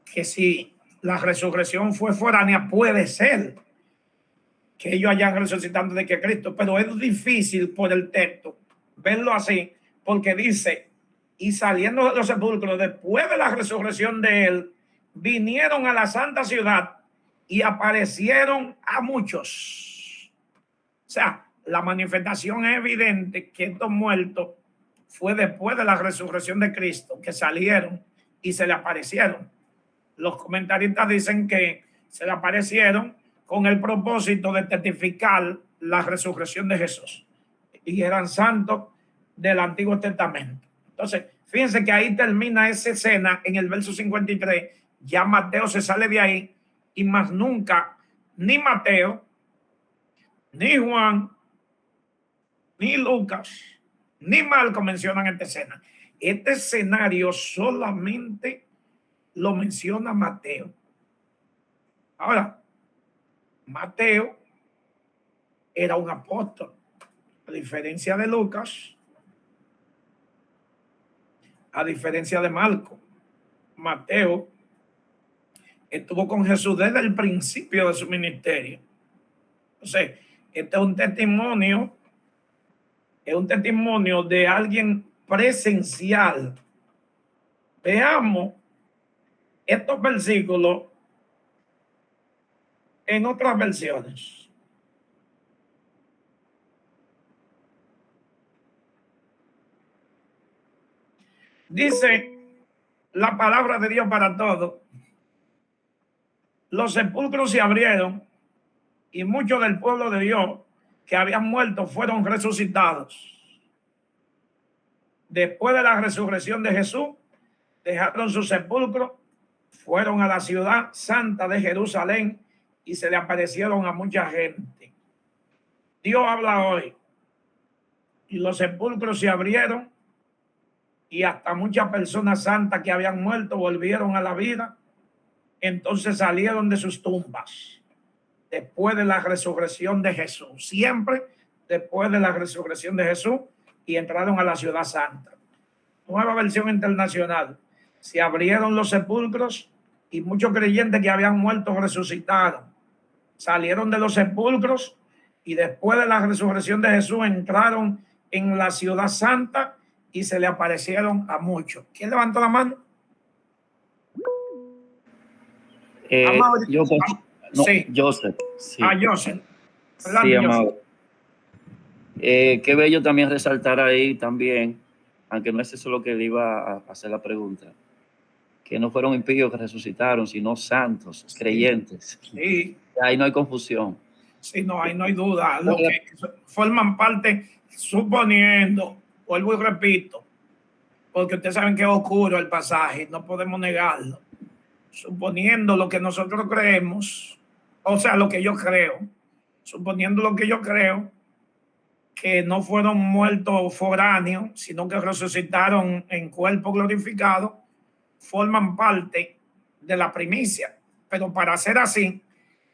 S1: Que si la resurrección fue foránea, puede ser que ellos hayan resucitado antes de que Cristo, pero es difícil por el texto verlo así, porque dice y saliendo de los sepulcros después de la resurrección de él, vinieron a la santa ciudad y aparecieron a muchos. O sea, la manifestación es evidente que estos muertos fue después de la resurrección de Cristo, que salieron y se le aparecieron. Los comentaristas dicen que se le aparecieron con el propósito de testificar la resurrección de Jesús. Y eran santos del Antiguo Testamento. Entonces, fíjense que ahí termina esa escena en el verso 53. Ya Mateo se sale de ahí y más nunca ni Mateo, ni Juan, ni Lucas, ni Marcos mencionan esta escena. Este escenario solamente lo menciona Mateo. Ahora, Mateo era un apóstol, a diferencia de Lucas, a diferencia de Marcos. Mateo estuvo con Jesús desde el principio de su ministerio. Entonces, este es un testimonio de alguien presencial. Veamos estos versículos en otras versiones. Dice la palabra de Dios para todos: los sepulcros se abrieron y muchos del pueblo de Dios que habían muerto fueron resucitados. Después de la resurrección de Jesús, dejaron su sepulcro, fueron a la ciudad santa de Jerusalén y se le aparecieron a mucha gente. Dios habla hoy. Y los sepulcros se abrieron y hasta muchas personas santas que habían muerto volvieron a la vida. Entonces salieron de sus tumbas después de la resurrección de Jesús, siempre después de la resurrección de Jesús, y entraron a la ciudad santa. Nueva versión internacional: se abrieron los sepulcros y muchos creyentes que habían muerto resucitaron, salieron de los sepulcros y después de la resurrección de Jesús entraron en la ciudad santa y se le aparecieron a muchos. ¿Quién levantó la mano?
S4: Yo, no,
S1: sí.
S4: Joseph. Sí.
S1: Joseph.
S4: Sí, amado. Qué bello también resaltar ahí también, aunque no es eso lo que le iba a hacer la pregunta, que no fueron impíos que resucitaron, sino santos, sí, creyentes.
S1: Sí.
S4: Ahí no hay confusión.
S1: Sí, no hay duda. Lo que forman parte, suponiendo, vuelvo y repito, porque ustedes saben que es oscuro el pasaje, no podemos negarlo. Suponiendo lo que nosotros creemos, o sea, lo que yo creo, suponiendo lo que yo creo, que no fueron muertos foráneos, sino que resucitaron en cuerpo glorificado, forman parte de la primicia. Pero para ser así,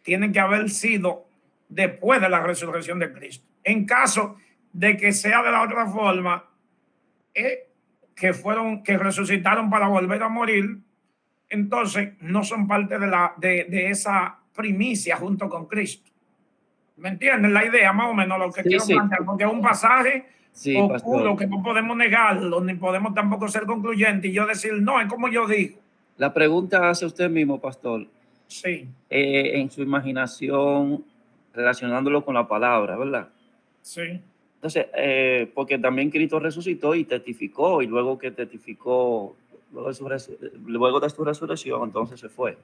S1: tienen que haber sido después de la resurrección de Cristo. En caso de que sea de la otra forma, que resucitaron para volver a morir, entonces no son parte de esa primicia junto con Cristo. ¿Me entienden la idea? Más o menos lo que quiero plantear, porque es un pasaje oscuro que no podemos negarlo, ni podemos tampoco ser concluyentes y yo decir, no, es como yo digo.
S4: La pregunta hace usted mismo, pastor.
S1: Sí.
S4: En su imaginación, relacionándolo con la palabra, ¿verdad?
S1: Sí.
S4: Entonces, porque también Cristo resucitó y testificó, y luego que testificó, luego de su resurrección, entonces se fue.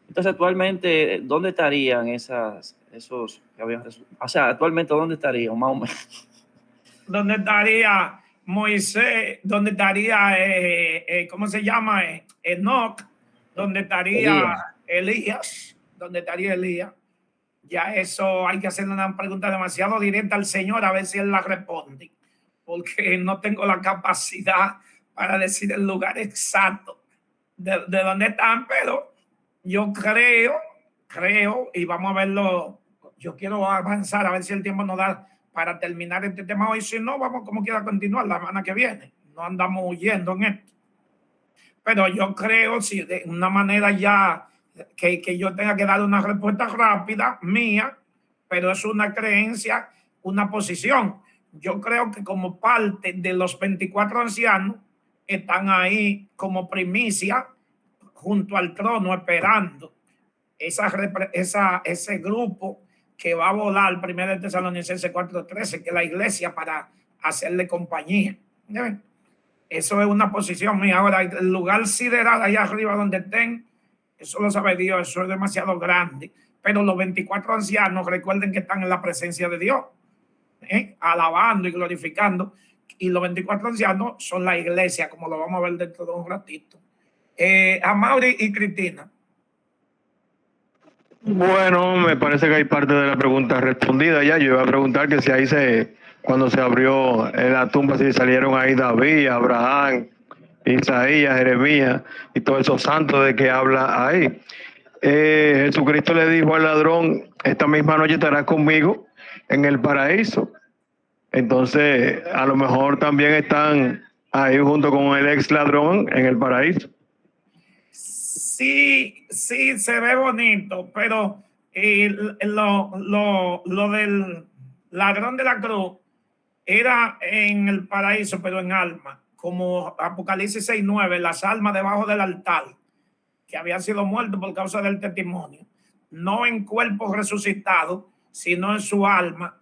S4: Entonces, actualmente, ¿dónde estarían esos que habían resucitado? O sea, actualmente, ¿dónde estarían, más o menos?
S1: ¿Dónde estaría Moisés? ¿Dónde estaría, cómo se llama? Enoc. ¿Dónde estaría Elías? ¿Dónde estaría Elías? Ya eso hay que hacerle una pregunta demasiado directa al Señor a ver si Él la responde, porque no tengo la capacidad para decir el lugar exacto de dónde están, pero yo creo, y vamos a verlo, yo quiero avanzar a ver si el tiempo nos da para terminar este tema hoy, si no, vamos como quiera continuar la semana que viene, no andamos huyendo en esto. Pero yo creo, si de una manera ya que yo tenga que dar una respuesta rápida mía, pero es una creencia, una posición. Yo creo que como parte de los 24 ancianos, están ahí como primicia junto al trono esperando ese grupo que va a volar, 1 Tesalonicenses 4:13, que es la iglesia, para hacerle compañía. ¿Ven? Eso es una posición mía. Ahora, el lugar sideral allá arriba donde estén, eso lo sabe Dios, eso es demasiado grande. Pero los 24 ancianos, recuerden que están en la presencia de Dios, alabando y glorificando. Y los 24 ancianos son la iglesia, como lo vamos a ver dentro de un ratito. Amaury y Cristina.
S5: Bueno, me parece que hay parte de la pregunta respondida ya. Yo iba a preguntar que si ahí cuando se abrió la tumba, si salieron ahí David, Abraham, Isaías, Jeremías y todos esos santos de que habla ahí. Jesucristo le dijo al ladrón: esta misma noche estarás conmigo en el paraíso. Entonces, a lo mejor también están ahí junto con el ex ladrón en el paraíso.
S1: Sí, se ve bonito, pero lo del ladrón de la cruz era en el paraíso, pero en alma, como Apocalipsis 6:9, las almas debajo del altar, que habían sido muertos por causa del testimonio, no en cuerpos resucitados, sino en su alma,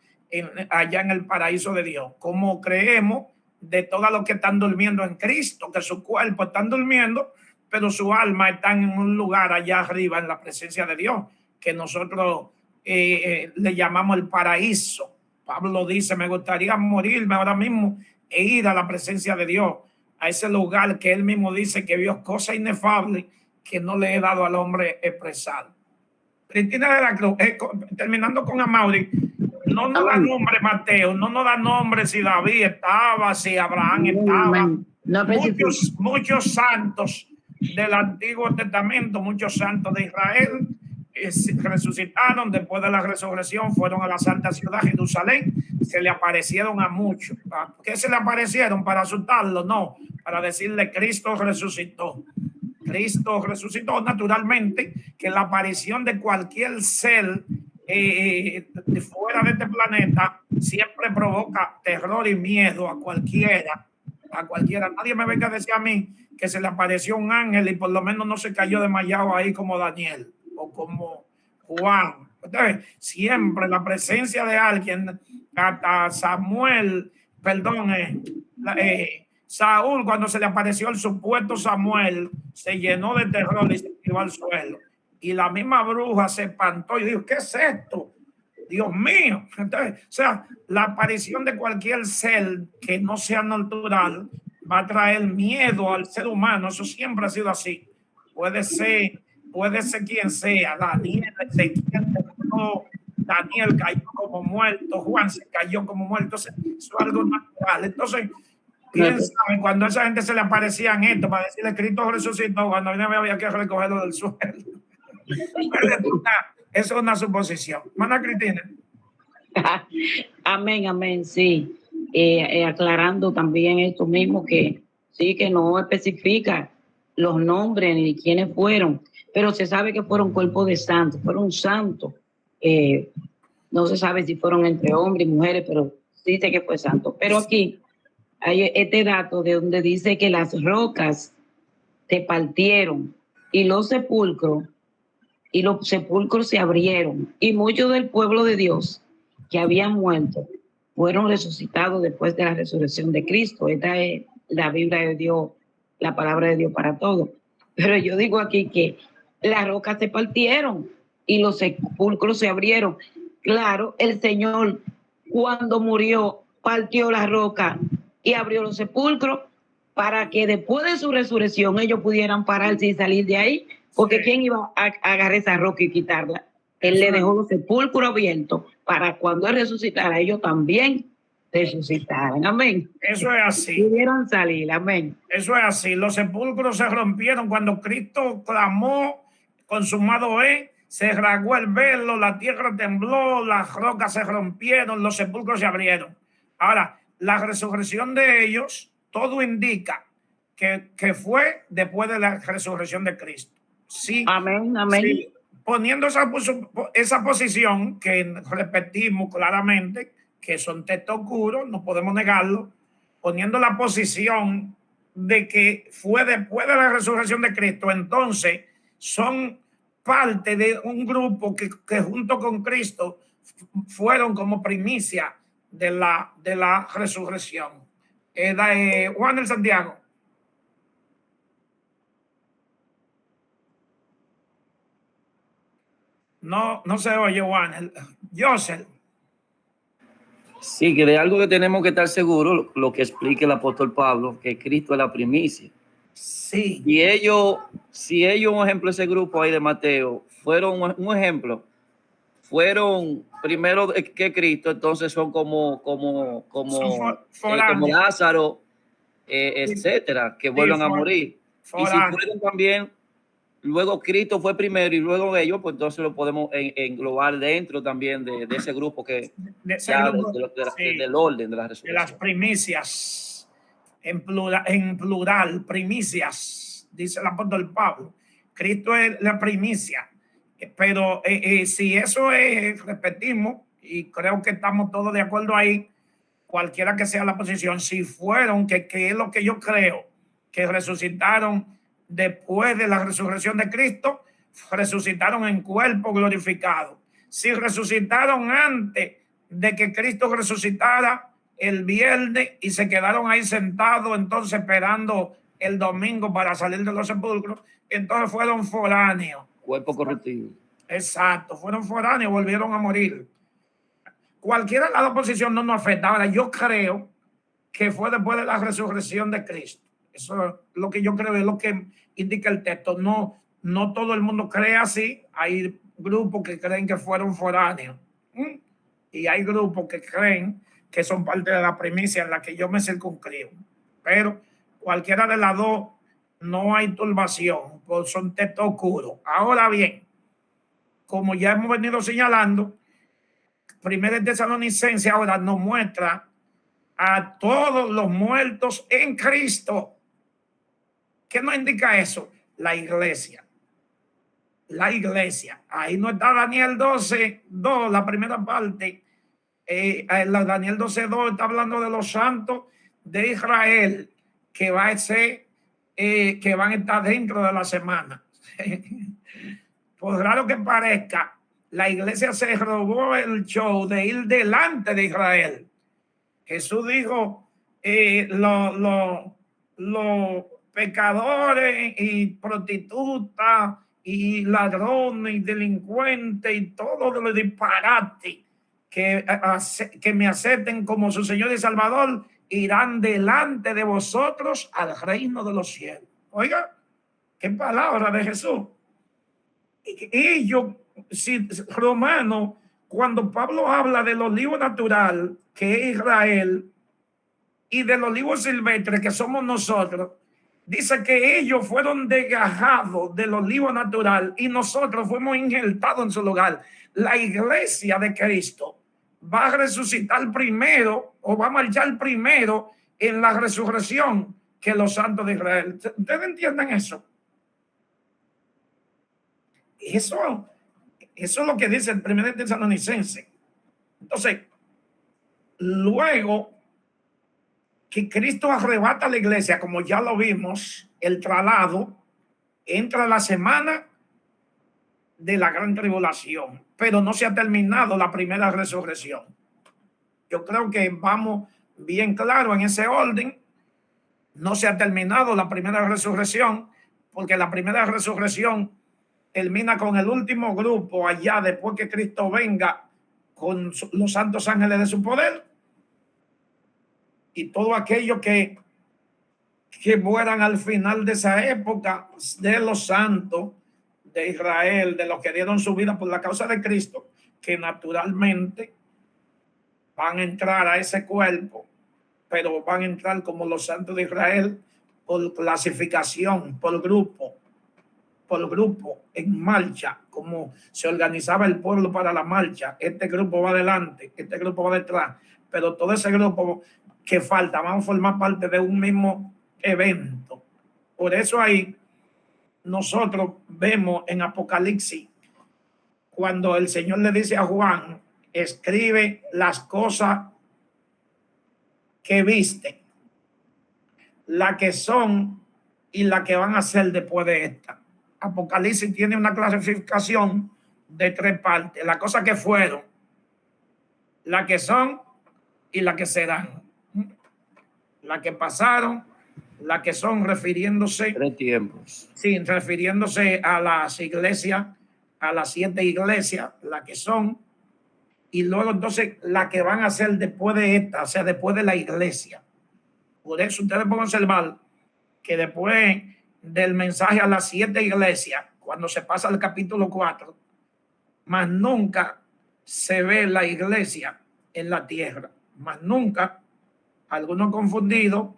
S1: allá en el paraíso de Dios. Como creemos de todos los que están durmiendo en Cristo, que su cuerpo están durmiendo, pero su alma está en un lugar allá arriba en la presencia de Dios, que nosotros le llamamos el paraíso. Pablo dice: me gustaría morirme ahora mismo e ir a la presencia de Dios, a ese lugar que él mismo dice que vio cosas inefables que no le he dado al hombre expresar. Cristina de la Cruz, terminando con Amaury, no nos da nombre Mateo, no nos da nombre si David estaba, si Abraham estaba. Muchos santos del Antiguo Testamento, muchos santos de Israel resucitaron después de la resurrección, fueron a la Santa Ciudad, Jerusalén, se le aparecieron a muchos. ¿Qué se le aparecieron? ¿Para asustarlo? No, para decirle: Cristo resucitó. Cristo resucitó. Naturalmente que la aparición de cualquier ser fuera de este planeta siempre provoca terror y miedo a cualquiera. Nadie me venga a decir a mí que se le apareció un ángel y por lo menos no se cayó desmayado ahí como Daniel o como Juan. Entonces, siempre la presencia de alguien, hasta Saúl, cuando se le apareció el supuesto Samuel, se llenó de terror y se tiró al suelo. Y la misma bruja se espantó y dijo: ¿qué es esto? Dios mío. Entonces, o sea, la aparición de cualquier ser que no sea natural va a traer miedo al ser humano. Eso siempre ha sido así. Puede ser quien sea. Daniel cayó como muerto, Juan se cayó como muerto. Eso es algo natural. Entonces, ¿quién sabe? Cuando a esa gente se le aparecían esto para decirle: Cristo resucitó, cuando había que recogerlo del suelo. Eso es una suposición. Hermana Cristina.
S2: Amén, amén, sí. Aclarando también esto mismo, que sí, que no especifica los nombres ni quiénes fueron, pero se sabe que fueron cuerpos de santos, fueron santos. No se sabe si fueron entre hombres y mujeres, pero dice que fue santo. Pero aquí hay este dato de donde dice que las rocas se partieron y los sepulcros se abrieron, y muchos del pueblo de Dios que habían muerto fueron resucitados después de la resurrección de Cristo. Esta es la Biblia de Dios, la palabra de Dios para todos. Pero yo digo aquí que las rocas se partieron y los sepulcros se abrieron. Claro, el Señor, cuando murió, partió la roca y abrió los sepulcros para que después de su resurrección ellos pudieran pararse y salir de ahí, porque sí. ¿Quién iba a agarrar esa roca y quitarla? Él le dejó los sepulcros abiertos para cuando él resucitara, ellos también resucitaran. Amén.
S1: Eso es así.
S2: Pudieron salir. Amén.
S1: Eso es así. Los sepulcros se rompieron cuando Cristo clamó: consumado es. Se rasgó el velo, la tierra tembló, las rocas se rompieron, los sepulcros se abrieron. Ahora, la resurrección de ellos, todo indica que fue después de la resurrección de Cristo. Sí.
S2: Amén, amén.
S1: Sí, poniendo esa posición que repetimos claramente, que son textos oscuros, no podemos negarlo, poniendo la posición de que fue después de la resurrección de Cristo, entonces son parte de un grupo que junto con Cristo fueron como primicia de la resurrección. Juan del Santiago. No se oye, Juan. Joseph.
S7: Sí, que de algo que tenemos que estar seguros, lo que explica el apóstol Pablo, que Cristo es la primicia.
S1: Sí.
S7: Y si ellos, un ejemplo, ese grupo ahí de Mateo, fueron un ejemplo, fueron primero que Cristo, entonces son como Lázaro, etcétera, que vuelvan a morir. Y si fueron también, luego Cristo fue primero y luego ellos, pues entonces lo podemos englobar dentro también de ese grupo que del orden de la resurrección.
S1: De las primicias, en plural, primicias, dice el apóstol Pablo. Cristo es la primicia. Pero si eso es, repetimos, y creo que estamos todos de acuerdo ahí, cualquiera que sea la posición, si fueron, que es lo que yo creo, que resucitaron después de la resurrección de Cristo, resucitaron en cuerpo glorificado. Si resucitaron antes de que Cristo resucitara el viernes y se quedaron ahí sentados, entonces esperando el domingo para salir de los sepulcros, entonces fueron foráneos.
S7: Cuerpo corruptible.
S1: Exacto, fueron foráneos, volvieron a morir. Cualquiera de las dos posiciones no nos afecta. Ahora, yo creo que fue después de la resurrección de Cristo. Eso es lo que yo creo, es lo que indica el texto. No todo el mundo cree así. Hay grupos que creen que fueron foráneos. Y hay grupos que creen que son parte de la primicia en la que yo me circunscribo. Pero cualquiera de las dos no hay turbación, pues son textos oscuros. Ahora bien, como ya hemos venido señalando, Primera de Tesalonicenses ahora nos muestra a todos los muertos en Cristo. ¿Qué nos indica eso? La iglesia. La iglesia. Ahí no está Daniel 12:2, la primera parte. Daniel 12:2 está hablando de los santos de Israel que va a ser, que van a estar dentro de la semana. Por raro que parezca, la iglesia se robó el show de ir delante de Israel. Jesús dijo, los pecadores y prostitutas y ladrones y delincuentes y todo lo disparate que me acepten como su Señor y Salvador irán delante de vosotros al reino de los cielos. Oiga, qué palabra de Jesús. Y yo, si Romano, cuando Pablo habla del olivo natural, que es Israel, y del olivo silvestre, que somos nosotros, dice que ellos fueron desgajados del olivo natural y nosotros fuimos injertados en su lugar. La iglesia de Cristo va a resucitar primero o va a marchar primero en la resurrección que los santos de Israel. ¿Ustedes entienden eso? Eso es lo que dice el primer Tesalonicense. Entonces, luego que Cristo arrebata a la iglesia, como ya lo vimos, el traslado, entra la semana de la gran tribulación, pero no se ha terminado la primera resurrección. Yo creo que vamos bien claro en ese orden. No se ha terminado la primera resurrección, porque la primera resurrección termina con el último grupo allá después que Cristo venga con los santos ángeles de su poder y todo aquello que mueran al final de esa época de los santos de Israel, de los que dieron su vida por la causa de Cristo, que naturalmente van a entrar a ese cuerpo, pero van a entrar como los santos de Israel por clasificación, por grupo, en marcha, como se organizaba el pueblo para la marcha. Este grupo va adelante, este grupo va detrás, pero todo ese grupo que falta van a formar parte de un mismo evento. Por eso ahí nosotros vemos en Apocalipsis, cuando el Señor le dice a Juan, escribe las cosas que viste. la que son y la que van a ser después de esta. Apocalipsis tiene una clasificación de 3 partes: la cosa que fueron, la que son y la que serán. La que pasaron, la que son, refiriéndose
S7: 3 tiempos.
S1: Sí, refiriéndose a las iglesias, a las 7 iglesias, la que son, y luego entonces la que van a ser después de esta, o sea, después de la iglesia. Por eso ustedes pueden observar que después del mensaje a las 7 iglesias, cuando se pasa al capítulo 4, más nunca se ve la iglesia en la tierra, más nunca. Algunos confundidos,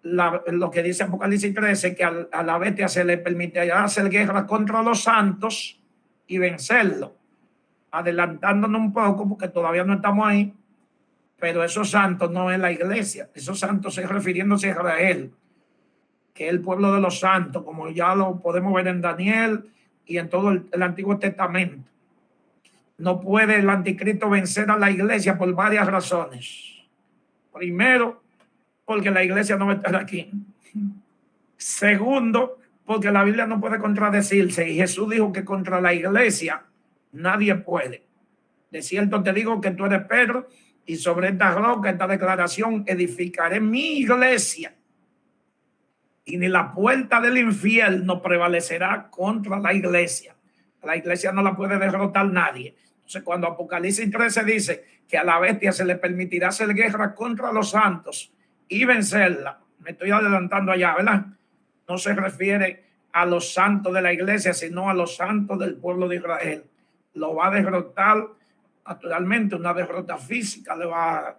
S1: lo que dice Apocalipsis 13, que a la bestia se le permitirá hacer guerra contra los santos y vencerlo, adelantándonos un poco porque todavía no estamos ahí, pero esos santos no es la iglesia, esos santos es refiriéndose a Israel, que es el pueblo de los santos, como ya lo podemos ver en Daniel y en todo el Antiguo Testamento. No puede el anticristo vencer a la iglesia por varias razones. Primero, porque la iglesia no va a estar aquí. Segundo, porque la Biblia no puede contradecirse, y Jesús dijo que contra la iglesia nadie puede. De cierto te digo que tú eres Pedro, y sobre esta roca, esta declaración, edificaré mi iglesia, y ni la puerta del infierno prevalecerá contra la iglesia. La iglesia no la puede derrotar nadie. Entonces, cuando Apocalipsis 13 dice que a la bestia se le permitirá hacer guerra contra los santos y vencerla, me estoy adelantando allá, ¿verdad? No se refiere a los santos de la iglesia, sino a los santos del pueblo de Israel. Lo va a derrotar, naturalmente, una derrota física le va a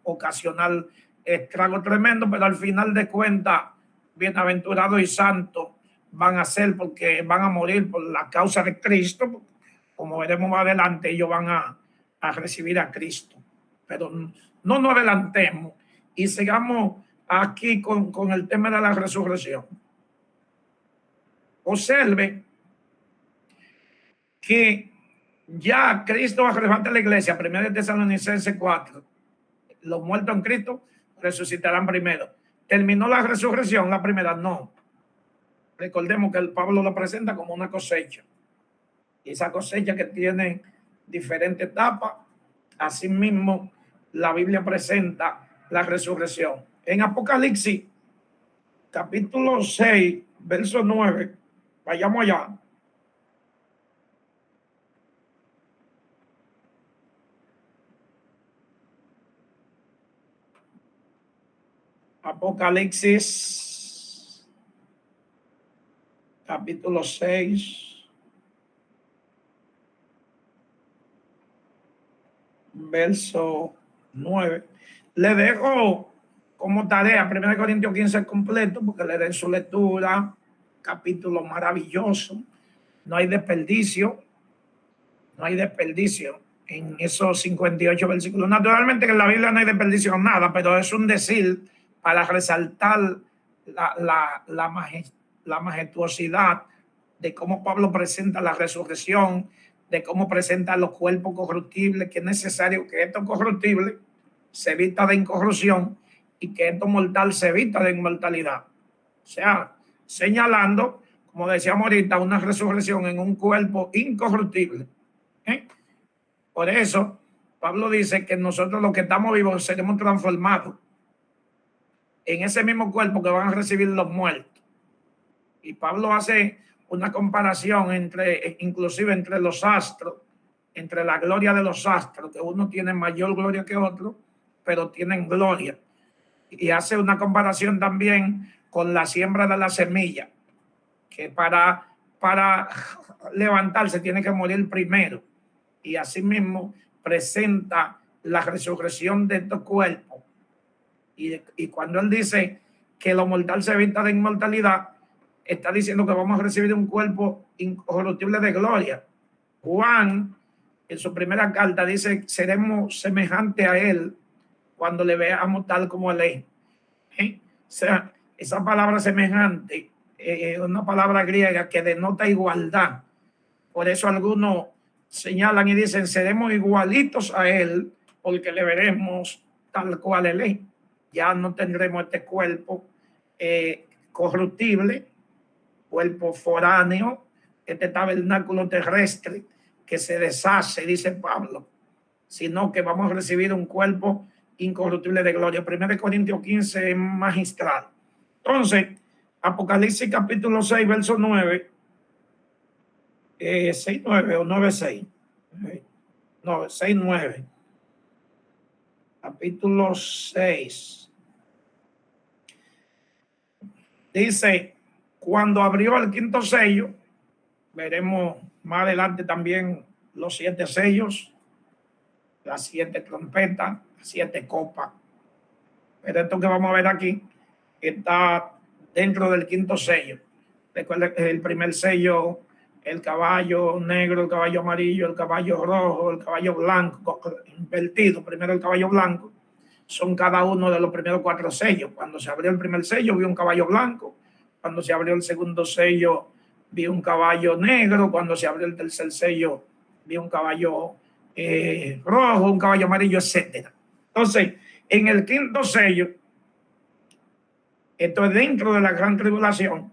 S1: ocasionar estrago tremendo, pero al final de cuentas, bienaventurados y santos van a ser, porque van a morir por la causa de Cristo. Como veremos más adelante, ellos van a recibir a Cristo. Pero no nos adelantemos y sigamos aquí con el tema de la resurrección. Observe que ya Cristo arrebata la iglesia. 1 Tesalonicenses 4. Los muertos en Cristo resucitarán primero. ¿Terminó la resurrección la primera? No. Recordemos que el Pablo lo presenta como una cosecha. Y esa cosecha que tiene diferentes etapas, asimismo la Biblia presenta la resurrección. En Apocalipsis, capítulo 6, verso 9, vayamos allá. Apocalipsis, capítulo 6. Verso 9. Le dejo como tarea 1 Corintios 15 completo, porque le den su lectura. Capítulo maravilloso. No hay desperdicio. No hay desperdicio en esos 58 versículos. Naturalmente que en la Biblia no hay desperdicio en nada, pero es un decir para resaltar la majestuosidad de cómo Pablo presenta la resurrección, de cómo presenta los cuerpos corruptibles, que es necesario que esto corruptible se vista de incorrupción y que esto mortal se vista de inmortalidad. O sea, señalando, como decíamos ahorita, una resurrección en un cuerpo incorruptible. Por eso, Pablo dice que nosotros los que estamos vivos seremos transformados en ese mismo cuerpo que van a recibir los muertos. Y Pablo hace una comparación inclusive entre los astros, entre la gloria de los astros, que uno tiene mayor gloria que otro, pero tienen gloria. Y hace una comparación también con la siembra de la semilla, que para levantarse tiene que morir primero. Y asimismo presenta la resurrección de estos cuerpos. Y cuando él dice que lo mortal se vista de inmortalidad, está diciendo que vamos a recibir un cuerpo incorruptible de gloria. Juan, en su primera carta, dice: seremos semejantes a él cuando le veamos tal como él es. O sea, esa palabra semejante es una palabra griega que denota igualdad. Por eso algunos señalan y dicen: seremos igualitos a él porque le veremos tal cual él es. ya no tendremos este cuerpo corruptible, cuerpo foráneo, este tabernáculo terrestre que se deshace, dice Pablo, sino que vamos a recibir un cuerpo incorruptible de gloria. 1 Corintios 15 es magistral. Entonces, Apocalipsis capítulo 6, verso 9, 6, 9 o 9, 6. No, 6, 9. Capítulo 6. Dice, cuando abrió el quinto sello, veremos más adelante también los 7 sellos, las 7 trompetas, las 7 copas. Pero esto que vamos a ver aquí está dentro del quinto sello. Recuerden el primer sello, el caballo negro, el caballo amarillo, el caballo rojo, el caballo blanco, invertido, primero el caballo blanco, son cada uno de los primeros 4 sellos. Cuando se abrió el primer sello, vi un caballo blanco. Cuando se abrió el segundo sello, vi un caballo negro. Cuando se abrió el tercer sello, vi un caballo rojo, un caballo amarillo, etc. Entonces, en el quinto sello, esto es dentro de la gran tribulación,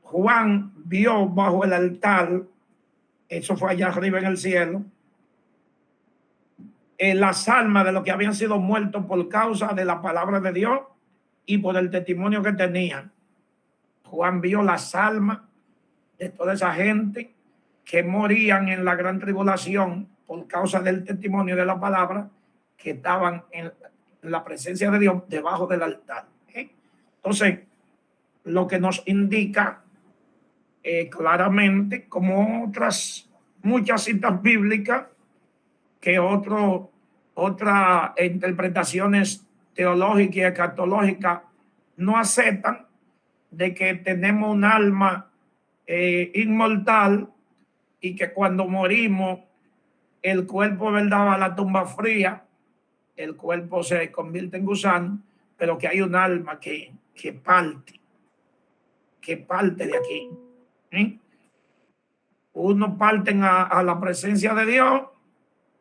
S1: Juan vio bajo el altar, eso fue allá arriba en el cielo, las almas de los que habían sido muertos por causa de la palabra de Dios y por el testimonio que tenían. Juan vio las almas de toda esa gente que morían en la gran tribulación por causa del testimonio de la palabra, que estaban en la presencia de Dios debajo del altar. Entonces, lo que nos indica claramente, como otras muchas citas bíblicas, que otras interpretaciones teológicas y escatológicas no aceptan, de que tenemos un alma inmortal y que cuando morimos el cuerpo, verdad, va a la tumba fría, el cuerpo se convierte en gusano, pero que hay un alma que parte de aquí. Unos parten a la presencia de Dios,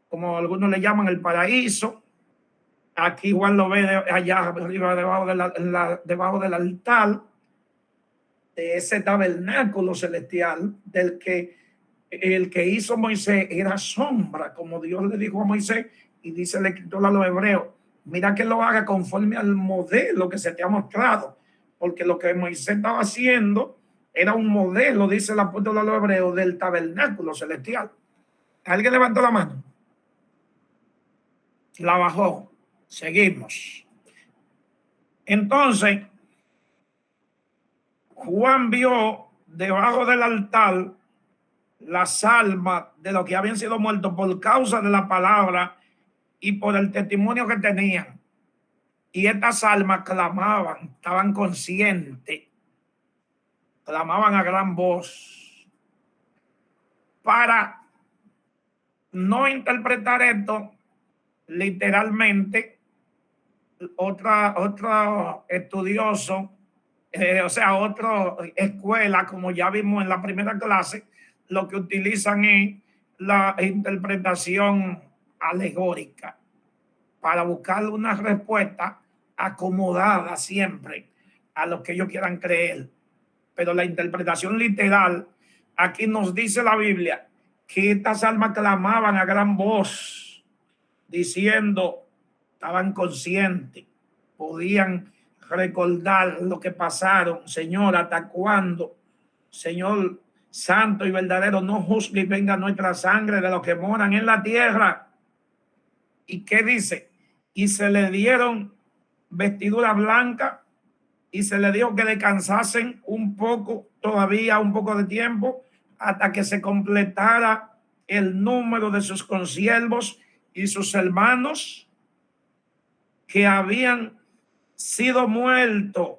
S1: como algunos le llaman el paraíso. Aquí Juan lo ve allá arriba, debajo del altar, de ese tabernáculo celestial, del que el que hizo Moisés era sombra, como Dios le dijo a Moisés, y dice el escritor a los hebreos, mira que lo haga conforme al modelo que se te ha mostrado, porque lo que Moisés estaba haciendo era un modelo, dice el apóstol a los hebreos, del tabernáculo celestial. ¿Alguien levantó la mano? La bajó. Seguimos. Entonces, Juan vio debajo del altar las almas de los que habían sido muertos por causa de la palabra y por el testimonio que tenían. Y estas almas clamaban, estaban conscientes, clamaban a gran voz. Para no interpretar esto literalmente, otro estudioso, otra escuela, como ya vimos en la primera clase, lo que utilizan es la interpretación alegórica para buscar una respuesta acomodada siempre a lo que ellos quieran creer. Pero la interpretación literal, aquí nos dice la Biblia que estas almas clamaban a gran voz, diciendo, estaban conscientes, podían recordar lo que pasaron. Señor, ¿hasta cuándo? Señor santo y verdadero, no juzgue y venga nuestra sangre de los que moran en la tierra. ¿Y qué dice? Y se le dieron vestidura blanca y se le dijo que descansasen un poco, todavía un poco de tiempo, hasta que se completara el número de sus consiervos y sus hermanos que habían sido muertos,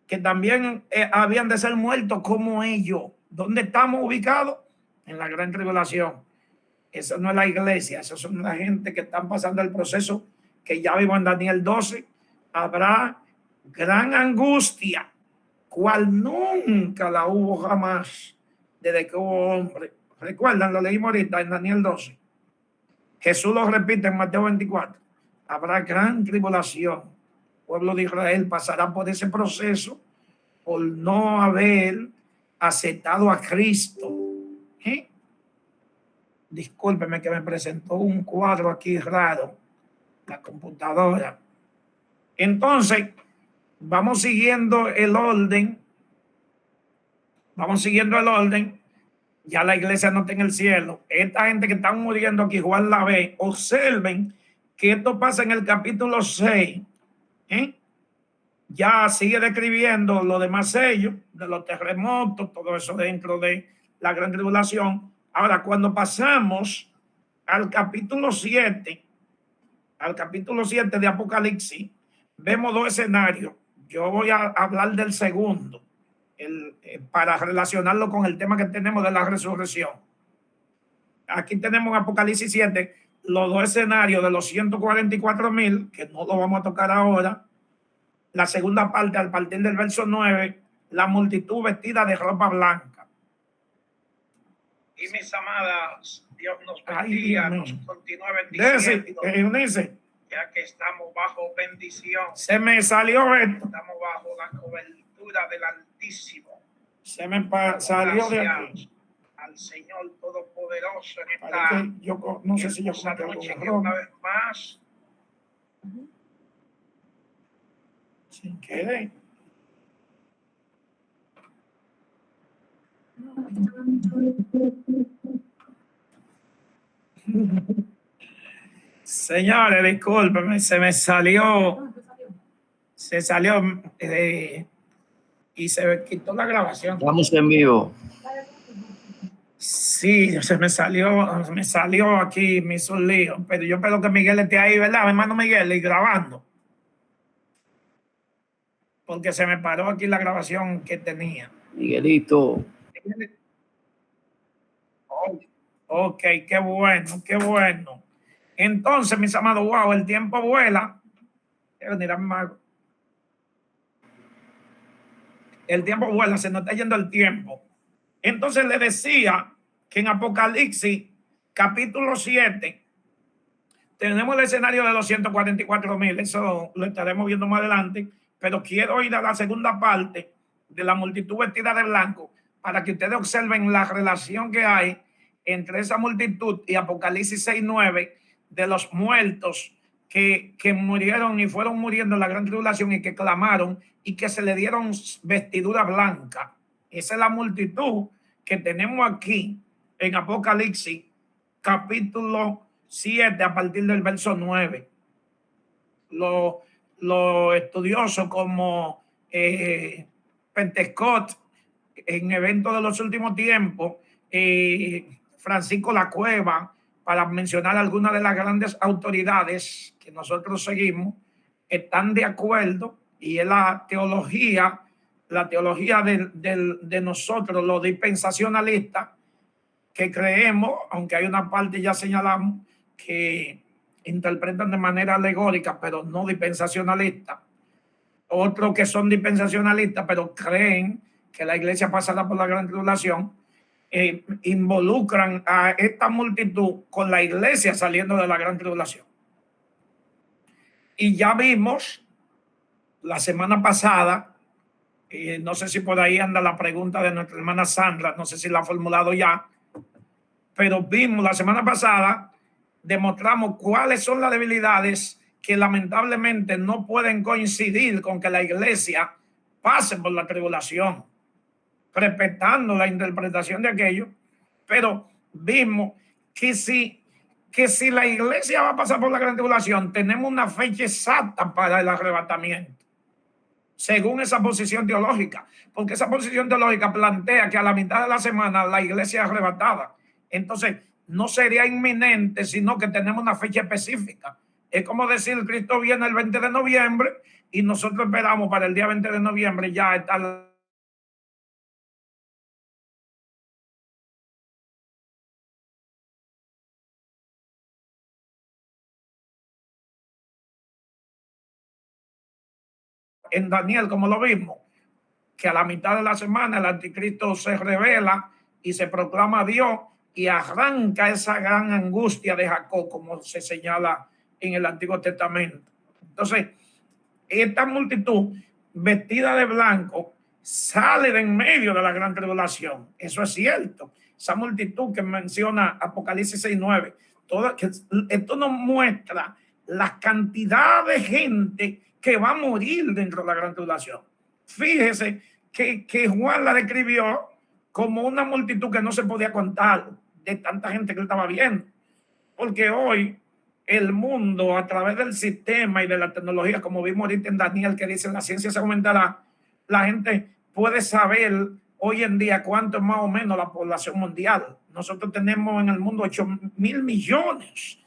S1: que también habían de ser muertos como ellos. ¿Dónde estamos ubicados? En la gran tribulación. Eso no es la iglesia, eso son la gente que están pasando el proceso que ya vimos en Daniel 12. Habrá gran angustia, cual nunca la hubo jamás desde que hubo hombre. Recuerdan, lo leímos ahorita en Daniel 12. Jesús lo repite en Mateo 24. habrá gran tribulación. El pueblo de Israel pasará por ese proceso por no haber aceptado a Cristo. Discúlpeme que me presentó un cuadro aquí raro, la computadora. Entonces, vamos siguiendo el orden. Ya la iglesia no está en el cielo. Esta gente que están muriendo aquí, Juan la ve. Observen que esto pasa en el capítulo 6. Ya sigue describiendo los demás sellos de los terremotos, todo eso dentro de la gran tribulación. Ahora, cuando pasamos al capítulo 7, de Apocalipsis, vemos dos escenarios. Yo voy a hablar del segundo, para relacionarlo con el tema que tenemos de la resurrección. Aquí tenemos en Apocalipsis 7 los dos escenarios de los 144,000, que no lo vamos a tocar ahora. La segunda parte, al partir del verso 9, la multitud vestida de ropa blanca. Y mis amadas, Dios nos bendiga, nos continúe bendiciendo. Ya que estamos bajo bendición. Se me salió esto. Estamos bajo la cobertura del Altísimo. Se me salió de aquí. Al Señor Todopoderoso en esta. Yo no sé si yo noche que una vez más. Sin querer. Señores, discúlpeme, se me salió. Se salió y se me quitó la grabación.
S7: Estamos en vivo.
S1: Sí, se me salió aquí, me hizo un lío. Pero yo espero que Miguel esté ahí, ¿verdad? Mi hermano Miguel, y grabando. Porque se me paró aquí la grabación que tenía.
S7: Miguelito.
S1: Ok, qué bueno. Entonces, mis amados, wow, el tiempo vuela. El tiempo vuela, se nos está yendo el tiempo. Entonces le decía que en Apocalipsis, capítulo 7, tenemos el escenario de los 144,000. Eso lo estaremos viendo más adelante. Pero quiero ir a la segunda parte de la multitud vestida de blanco para que ustedes observen la relación que hay entre esa multitud y Apocalipsis 6:9 de los muertos que murieron y fueron muriendo en la gran tribulación y que clamaron y que se le dieron vestidura blanca. Esa es la multitud que tenemos aquí en Apocalipsis capítulo 7 a partir del verso 9. Los estudiosos como Pentecot en eventos de los últimos tiempos, Francisco La Cueva, para mencionar algunas de las grandes autoridades que nosotros seguimos, están de acuerdo, y es la teología de nosotros, los dispensacionalistas, que creemos, aunque hay una parte ya señalamos, que interpretan de manera alegórica, pero no dispensacionalista. Otros que son dispensacionalistas, pero creen que la iglesia pasará por la gran tribulación, involucran a esta multitud con la iglesia saliendo de la gran tribulación. Y ya vimos la semana pasada, no sé si por ahí anda la pregunta de nuestra hermana Sandra, no sé si la ha formulado ya, pero vimos la semana pasada, demostramos cuáles son las debilidades que lamentablemente no pueden coincidir con que la iglesia pase por la tribulación, respetando la interpretación de aquello, pero vimos que si la iglesia va a pasar por la gran tribulación, tenemos una fecha exacta para el arrebatamiento, según esa posición teológica, porque esa posición teológica plantea que a la mitad de la semana la iglesia es arrebatada. Entonces, no sería inminente, sino que tenemos una fecha específica. Es como decir, Cristo viene el 20 de noviembre y nosotros esperamos para el día 20 de noviembre ya estar en Daniel, como lo vimos, que a la mitad de la semana el anticristo se revela y se proclama Dios y arranca esa gran angustia de Jacob, como se señala en el Antiguo Testamento. Entonces, esta multitud vestida de blanco sale de en medio de la gran tribulación. Eso es cierto. Esa multitud que menciona Apocalipsis 6:9, esto nos muestra la cantidad de gente que va a morir dentro de la gran tribulación. Fíjese que Juan la describió como una multitud que no se podía contar de tanta gente que él estaba viendo. Porque hoy el mundo, a través del sistema y de la tecnología, como vimos ahorita en Daniel, que dice la ciencia se aumentará, la gente puede saber hoy en día cuánto es más o menos la población mundial. Nosotros tenemos en el mundo 8.000 millones